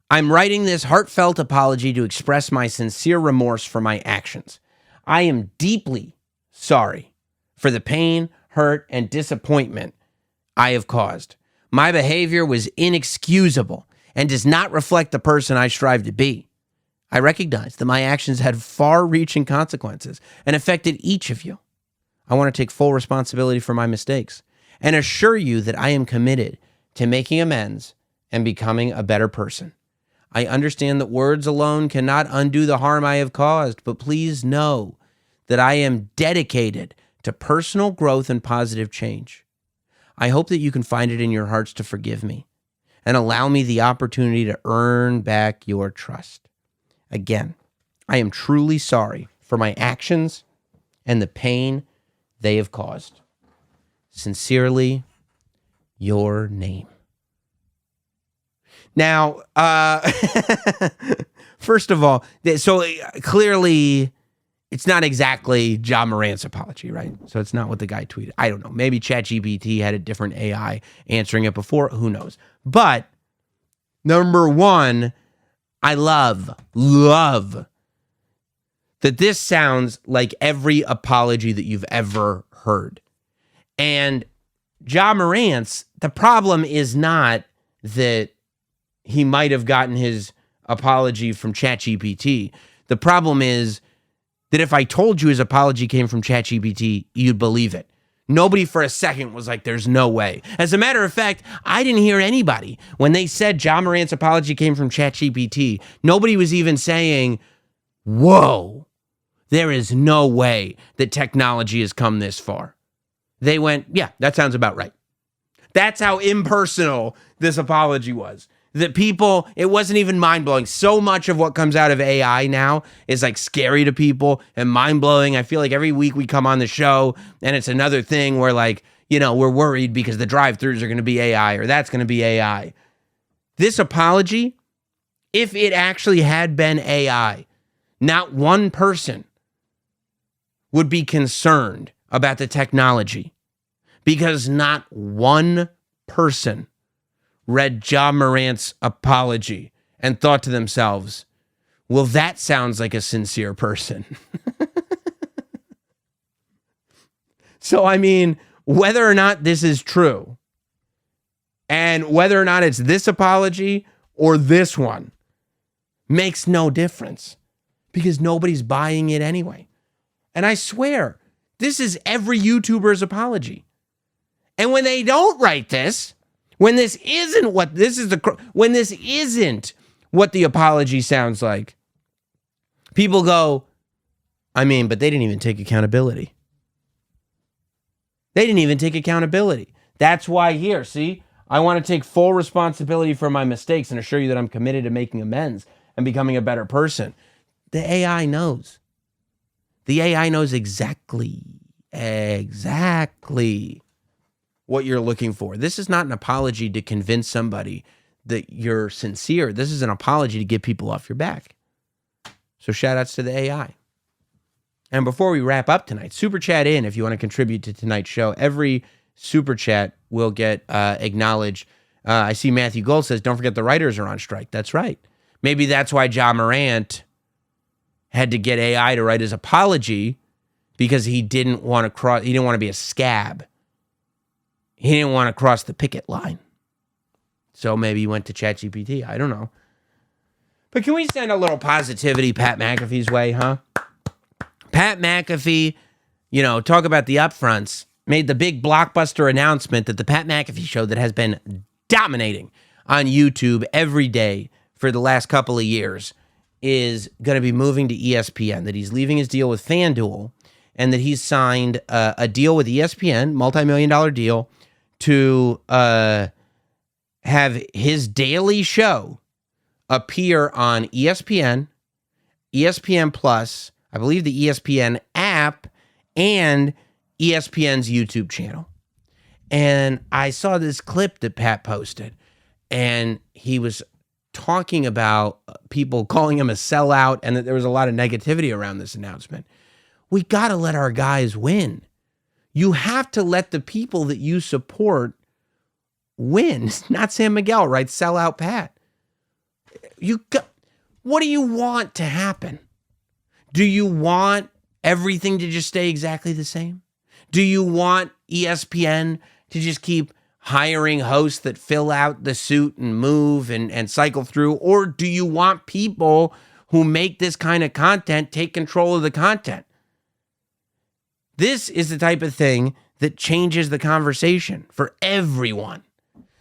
I'm writing this heartfelt apology to express my sincere remorse for my actions. I am deeply sorry for the pain, hurt, and disappointment I have caused. My behavior was inexcusable and does not reflect the person I strive to be. I recognize that my actions had far-reaching consequences and affected each of you. I want to take full responsibility for my mistakes and assure you that I am committed to making amends and becoming a better person. I understand that words alone cannot undo the harm I have caused, but please know that I am dedicated to personal growth and positive change. I hope that you can find it in your hearts to forgive me and allow me the opportunity to earn back your trust. Again, I am truly sorry for my actions and the pain they have caused. Sincerely, your name. Now, first of all, so clearly it's not exactly John Morant's apology, right? So it's not what the guy tweeted. I don't know. Maybe ChatGPT had a different AI answering it before. Who knows? But number one, I love that this sounds like every apology that you've ever heard. And John Morant's, the problem is not that he might have gotten his apology from ChatGPT. The problem is that if I told you his apology came from ChatGPT, you'd believe it. Nobody for a second was like, there's no way. As a matter of fact, I didn't hear anybody when they said John Morant's apology came from ChatGPT. Nobody was even saying, whoa, there is no way that technology has come this far. They went, yeah, that sounds about right. That's how impersonal this apology was. That people, it wasn't even mind-blowing. So much of what comes out of AI now is like scary to people and mind-blowing. I feel like every week we come on the show and it's another thing where like, you know, we're worried because the drive-thrus are going to be AI or that's going to be AI. This apology, if it actually had been AI, not one person would be concerned about the technology because not one person read John Morant's apology and thought to themselves, well, that sounds like a sincere person. So, I mean, whether or not this is true and whether or not it's this apology or this one makes no difference because nobody's buying it anyway. And I swear, this is every YouTuber's apology. And when they don't write this, When this isn't what when this isn't what the apology sounds like, people go, I mean, but they didn't even take accountability. They didn't even take accountability. That's why here, see, I want to take full responsibility for my mistakes and assure you that I'm committed to making amends and becoming a better person. The AI knows. The AI knows exactly what you're looking for. This is not an apology to convince somebody that you're sincere. This is an apology to get people off your back. So shout outs to the AI. And before we wrap up tonight, super chat in if you want to contribute to tonight's show. Every super chat will get acknowledged. I see Matthew Gold says, don't forget the writers are on strike. That's right. Maybe that's why Joe Morant had to get AI to write his apology, because he didn't want to be a scab. He didn't want to cross the picket line. So maybe he went to ChatGPT. I don't know. But can we send a little positivity Pat McAfee's way, huh? Pat McAfee, talk about the upfronts, made the big blockbuster announcement that the Pat McAfee show that has been dominating on YouTube every day for the last couple of years is going to be moving to ESPN, that he's leaving his deal with FanDuel, and that he's signed a deal with ESPN, multi-million-dollar deal, to have his daily show appear on ESPN, ESPN Plus, I believe the ESPN app, and ESPN's YouTube channel. And I saw this clip that Pat posted, and he was talking about people calling him a sellout and that there was a lot of negativity around this announcement. We got to let our guys win. You have to let the people that you support win. It's not Sam Miguel, right? Sellout Pat. What do you want to happen? Do you want everything to just stay exactly the same? Do you want ESPN to just keep hiring hosts that fill out the suit and move and cycle through? Or do you want people who make this kind of content take control of the content? This is the type of thing that changes the conversation for everyone,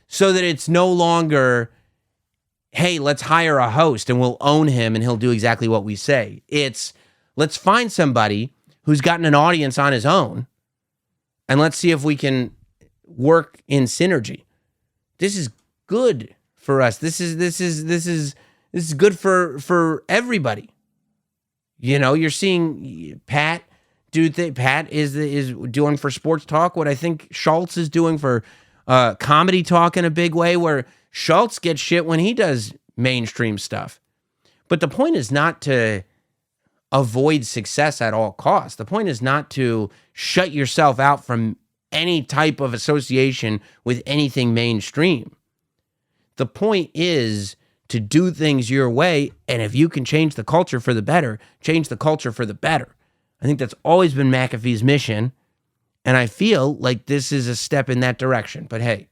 so that it's no longer, hey, let's hire a host and we'll own him and he'll do exactly what we say. It's, let's find somebody who's gotten an audience on his own and let's see if we can work in synergy. This is good for us. This is good for everybody. You're seeing Pat Pat is doing for sports talk what I think Schultz is doing for comedy talk in a big way, where Schultz gets shit when he does mainstream stuff. But the point is not to avoid success at all costs. The point is not to shut yourself out from any type of association with anything mainstream. The point is to do things your way, and if you can change the culture for the better, change the culture for the better. I think that's always been McAfee's mission, and I feel like this is a step in that direction. But hey,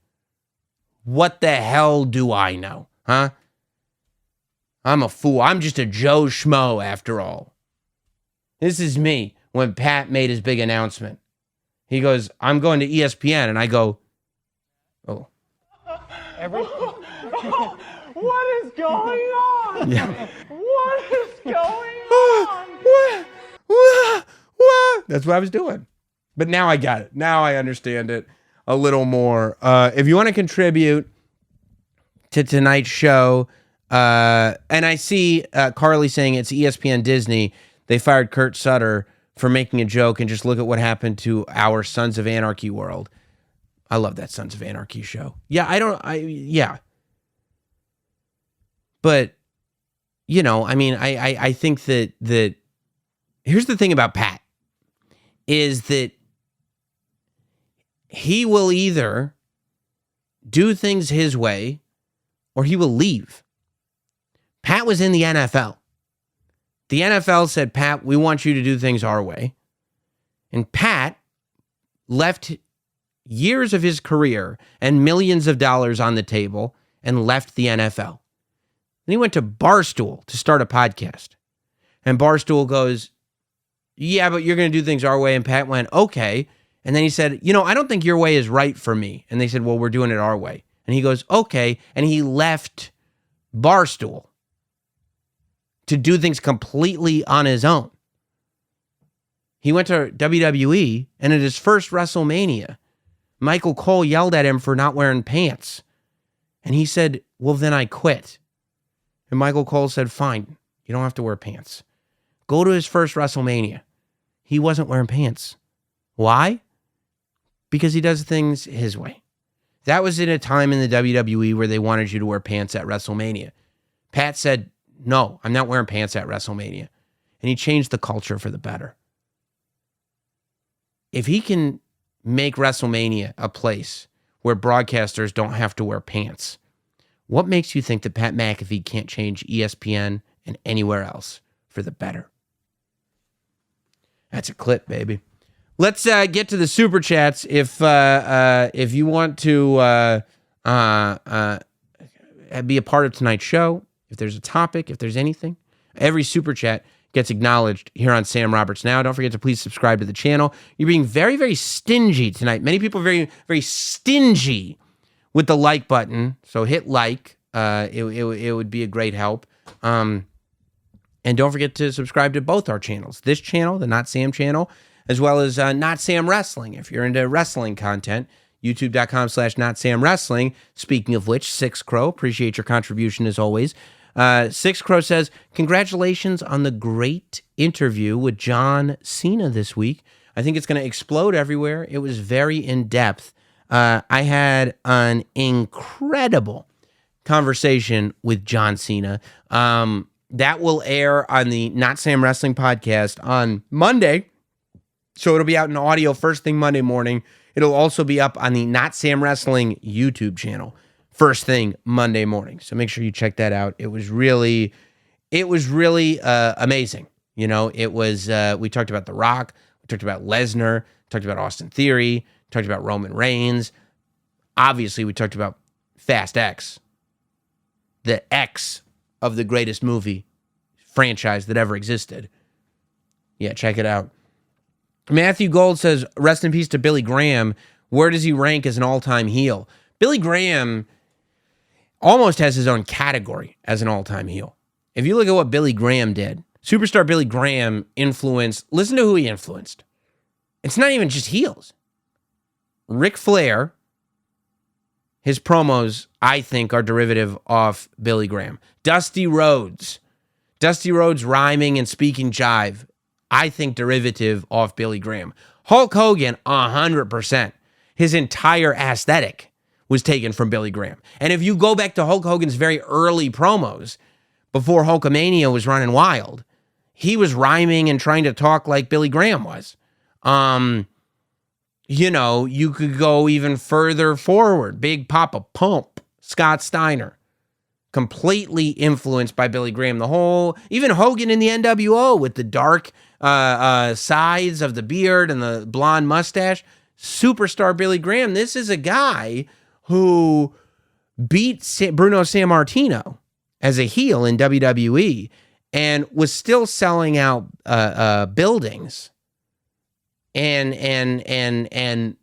what the hell do I know, huh? I'm a fool. I'm just a Joe Schmo after all. This is me when Pat made his big announcement. He goes, I'm going to ESPN, and I go, oh. What is going on? Yeah. What is going on? What? That's what I was doing. But now I got it. Now I understand it a little more. If you want to contribute to tonight's show, and I see Carly saying it's ESPN Disney. They fired Kurt Sutter for making a joke, and just look at what happened to our Sons of Anarchy world. I love that Sons of Anarchy show. Yeah. But, I think that here's the thing about Pat, is that he will either do things his way or he will leave. Pat was in the NFL. The NFL said, Pat, we want you to do things our way. And Pat left years of his career and millions of dollars on the table and left the NFL. Then he went to Barstool to start a podcast. And Barstool goes, yeah, but you're going to do things our way. And Pat went, okay. And then he said, I don't think your way is right for me. And they said, well, we're doing it our way. And he goes, okay. And he left Barstool to do things completely on his own. He went to WWE, and at his first WrestleMania, Michael Cole yelled at him for not wearing pants. And he said, well, then I quit. And Michael Cole said, fine, you don't have to wear pants. Go to his first WrestleMania. He wasn't wearing pants. Why? Because he does things his way. That was in a time in the WWE where they wanted you to wear pants at WrestleMania. Pat said, no, I'm not wearing pants at WrestleMania. And he changed the culture for the better. If he can make WrestleMania a place where broadcasters don't have to wear pants, what makes you think that Pat McAfee can't change ESPN and anywhere else for the better? That's a clip, baby. Let's get to the super chats. If you want to be a part of tonight's show, if there's a topic, if there's anything, every super chat gets acknowledged here on Sam Roberts Now. Don't forget to please subscribe to the channel. You're being very, very stingy tonight. Many people are very, very stingy with the like button. So hit like. It would be a great help. And don't forget to subscribe to both our channels. This channel, the Not Sam channel, as well as Not Sam Wrestling. If you're into wrestling content, youtube.com/NotSamWrestling. Speaking of which, Six Crow, appreciate your contribution as always. Six Crow says, congratulations on the great interview with John Cena this week. I think it's going to explode everywhere. It was very in-depth. I had an incredible conversation with John Cena. That will air on the Not Sam Wrestling Podcast on Monday. So it'll be out in audio first thing Monday morning. It'll also be up on the Not Sam Wrestling YouTube channel first thing Monday morning. So make sure you check that out. It was really amazing. You know, it was, we talked about The Rock, we talked about Lesnar, talked about Austin Theory, talked about Roman Reigns. Obviously, we talked about Fast X, the X of the greatest movie franchise that ever existed. Yeah, check it out. Matthew Gold says, rest in peace to Billy Graham. Where does he rank as an all-time heel? Billy Graham almost has his own category as an all-time heel. If you look at what Billy Graham did, superstar Billy Graham influenced, listen to who he influenced. It's not even just heels. Ric Flair, his promos, I think, are derivative off Billy Graham. Dusty Rhodes rhyming and speaking jive, I think derivative off Billy Graham. Hulk Hogan, 100%. His entire aesthetic was taken from Billy Graham. And if you go back to Hulk Hogan's very early promos, before Hulkamania was running wild, he was rhyming and trying to talk like Billy Graham was. You know, you could go even further forward. Big Papa Pump, Scott Steiner, completely influenced by Billy Graham. Even Hogan in the NWO with the dark sides of the beard and the blonde mustache. Superstar Billy Graham. This is a guy who beat Bruno Sammartino as a heel in WWE and was still selling out buildings. And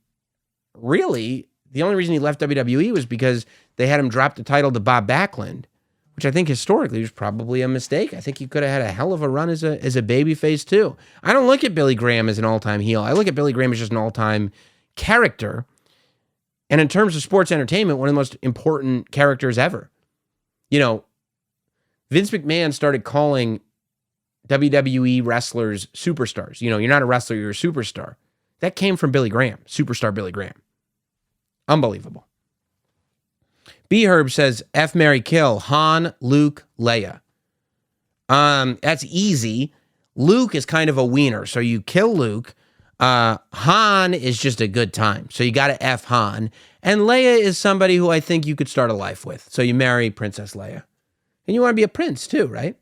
really, the only reason he left WWE was because they had him drop the title to Bob Backlund, which I think historically was probably a mistake. I think he could have had a hell of a run as a babyface too. I don't look at Billy Graham as an all-time heel. I look at Billy Graham as just an all-time character. And in terms of sports entertainment, one of the most important characters ever. You know, Vince McMahon started calling WWE wrestlers superstars. You know, you're not a wrestler, you're a superstar. That came from Billy Graham, superstar Billy Graham. Unbelievable. B-Herb says, F, Marry, Kill, Han, Luke, Leia. That's easy. Luke is kind of a wiener, so you kill Luke. Han is just a good time, so you got to F Han. And Leia is somebody who I think you could start a life with, so you marry Princess Leia. And you want to be a prince too, right?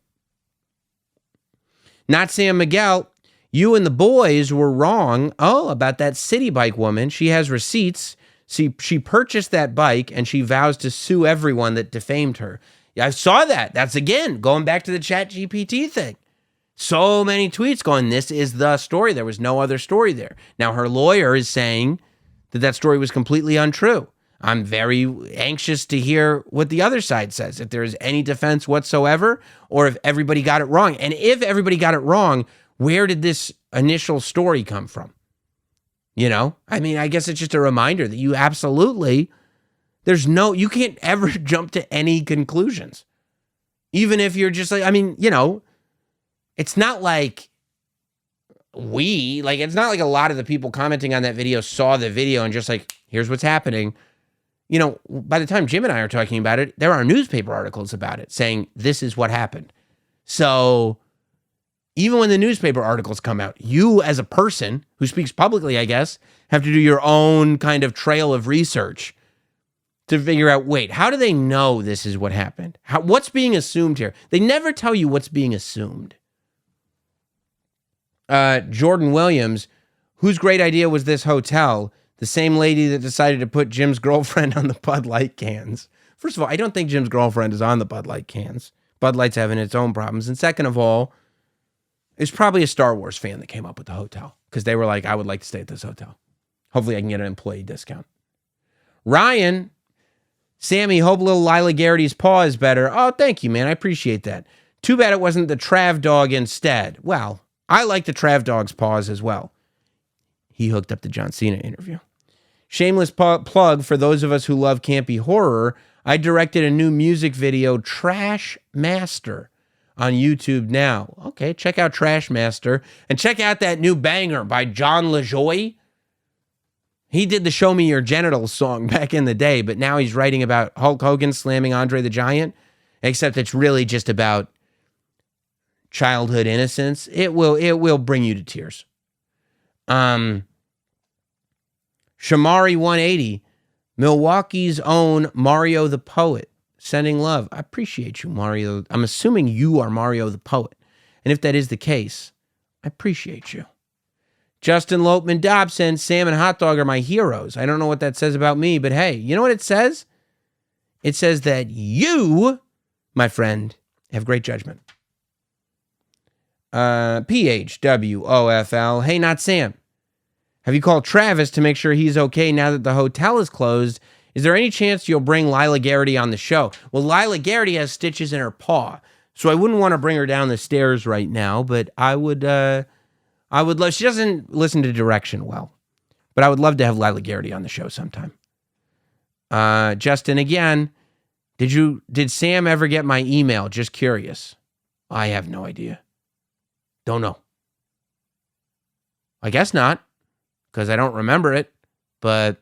Not Sam Miguel, you and the boys were wrong. Oh, about that city bike woman. She has receipts. She purchased that bike and she vows to sue everyone that defamed her. Yeah, I saw that. That's, again, going back to the ChatGPT thing. So many tweets going, this is the story. There was no other story there. Now, her lawyer is saying that story was completely untrue. I'm very anxious to hear what the other side says, if there is any defense whatsoever, or if everybody got it wrong. And if everybody got it wrong, where did this initial story come from? You know, I mean, I guess it's just a reminder that you you can't ever jump to any conclusions. Even if you're just like, I mean, you know, it's not like it's not like a lot of the people commenting on that video saw the video and just like, here's what's happening. You know, by the time Jim and I are talking about it, there are newspaper articles about it saying this is what happened. So even when the newspaper articles come out, you as a person who speaks publicly, I guess, have to do your own kind of trail of research to figure out, wait, how do they know this is what happened? What's being assumed here? They never tell you what's being assumed. Jordan Williams, whose great idea was this hotel? The same lady that decided to put Jim's girlfriend on the Bud Light cans. First of all, I don't think Jim's girlfriend is on the Bud Light cans. Bud Light's having its own problems. And second of all, it's probably a Star Wars fan that came up with the hotel because they were like, I would like to stay at this hotel. Hopefully I can get an employee discount. Ryan, Sammy, hope little Lila Garrity's paw is better. Oh, thank you, man. I appreciate that. Too bad it wasn't the Trav dog instead. Well, I like the Trav dog's paws as well. He hooked up the John Cena interview. Shameless plug for those of us who love campy horror. I directed a new music video, Trash Master, on YouTube now. Okay, check out Trash Master. And check out that new banger by John LaJoie. He did the Show Me Your Genitals song back in the day, but now he's writing about Hulk Hogan slamming Andre the Giant, except it's really just about childhood innocence. It will bring you to tears. Shamari 180, Milwaukee's own Mario the Poet, sending love. I appreciate you, Mario. I'm assuming you are Mario the Poet. And if that is the case, I appreciate you. Justin Lopeman Dobson, Sam and Hot Dog are my heroes. I don't know what that says about me, but hey, you know what it says? It says that you, my friend, have great judgment. PHWOFL, hey, not Sam. Have you called Travis to make sure he's okay now that the hotel is closed? Is there any chance you'll bring Lila Garrity on the show? Well, Lila Garrity has stitches in her paw, so I wouldn't want to bring her down the stairs right now, but I would love, she doesn't listen to direction well, but I would love to have Lila Garrity on the show sometime. Justin, again, did Sam ever get my email? Just curious. I have no idea. Don't know. I guess not, because I don't remember it, but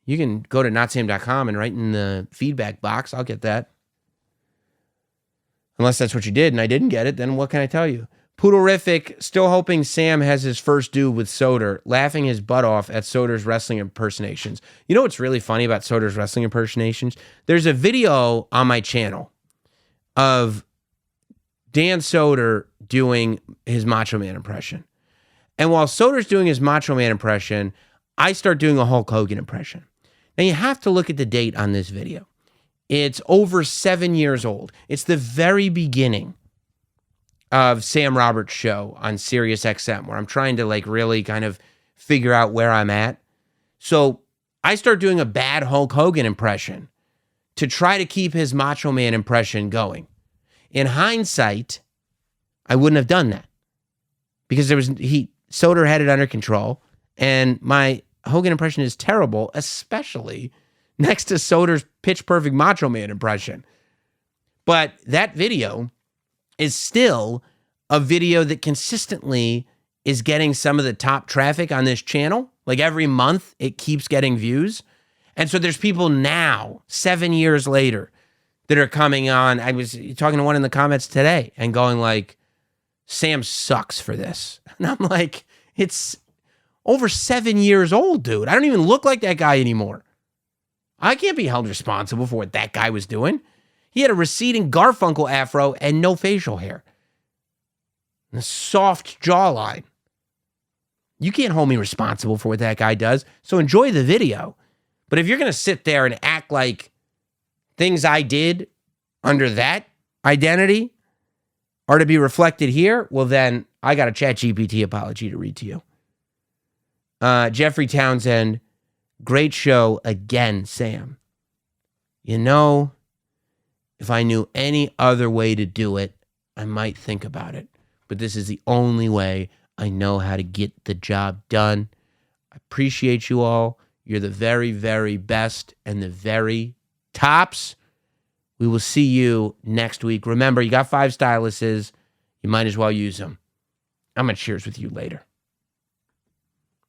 you can go to notsam.com and write in the feedback box. I'll get that. Unless that's what you did and I didn't get it, then what can I tell you? Poodlerific, still hoping Sam has his first due with Soder, laughing his butt off at Soder's wrestling impersonations. You know what's really funny about Soder's wrestling impersonations? There's a video on my channel of Dan Soder doing his Macho Man impression. And while Soder's doing his Macho Man impression, I start doing a Hulk Hogan impression. Now you have to look at the date on this video. It's over 7 years old. It's the very beginning of Sam Roberts' show on SiriusXM, where I'm trying to really kind of figure out where I'm at. So I start doing a bad Hulk Hogan impression to try to keep his Macho Man impression going. In hindsight, I wouldn't have done that because Soder had it under control, and my Hogan impression is terrible, especially next to Soder's pitch perfect Macho Man impression. But that video is still a video that consistently is getting some of the top traffic on this channel. Like every month, it keeps getting views. And so there's people now, 7 years later, that are coming on. I was talking to one in the comments today and going like, Sam sucks for this. And I'm like, it's over 7 years old, dude. I don't even look like that guy anymore. I can't be held responsible for what that guy was doing. He had a receding Garfunkel afro and no facial hair. And a soft jawline. You can't hold me responsible for what that guy does. So enjoy the video. But if you're going to sit there and act like things I did under that identity are to be reflected here, well then I got a ChatGPT apology to read to you. Jeffrey Townsend, Great show again, Sam. You know, if I knew any other way to do it, I might think about it. But this is the only way I know how to get the job done. I appreciate you all. You're the very, very best and the very tops. We will see you next week. Remember, you got 5 styluses. You might as well use them. I'm going to cheers with you later.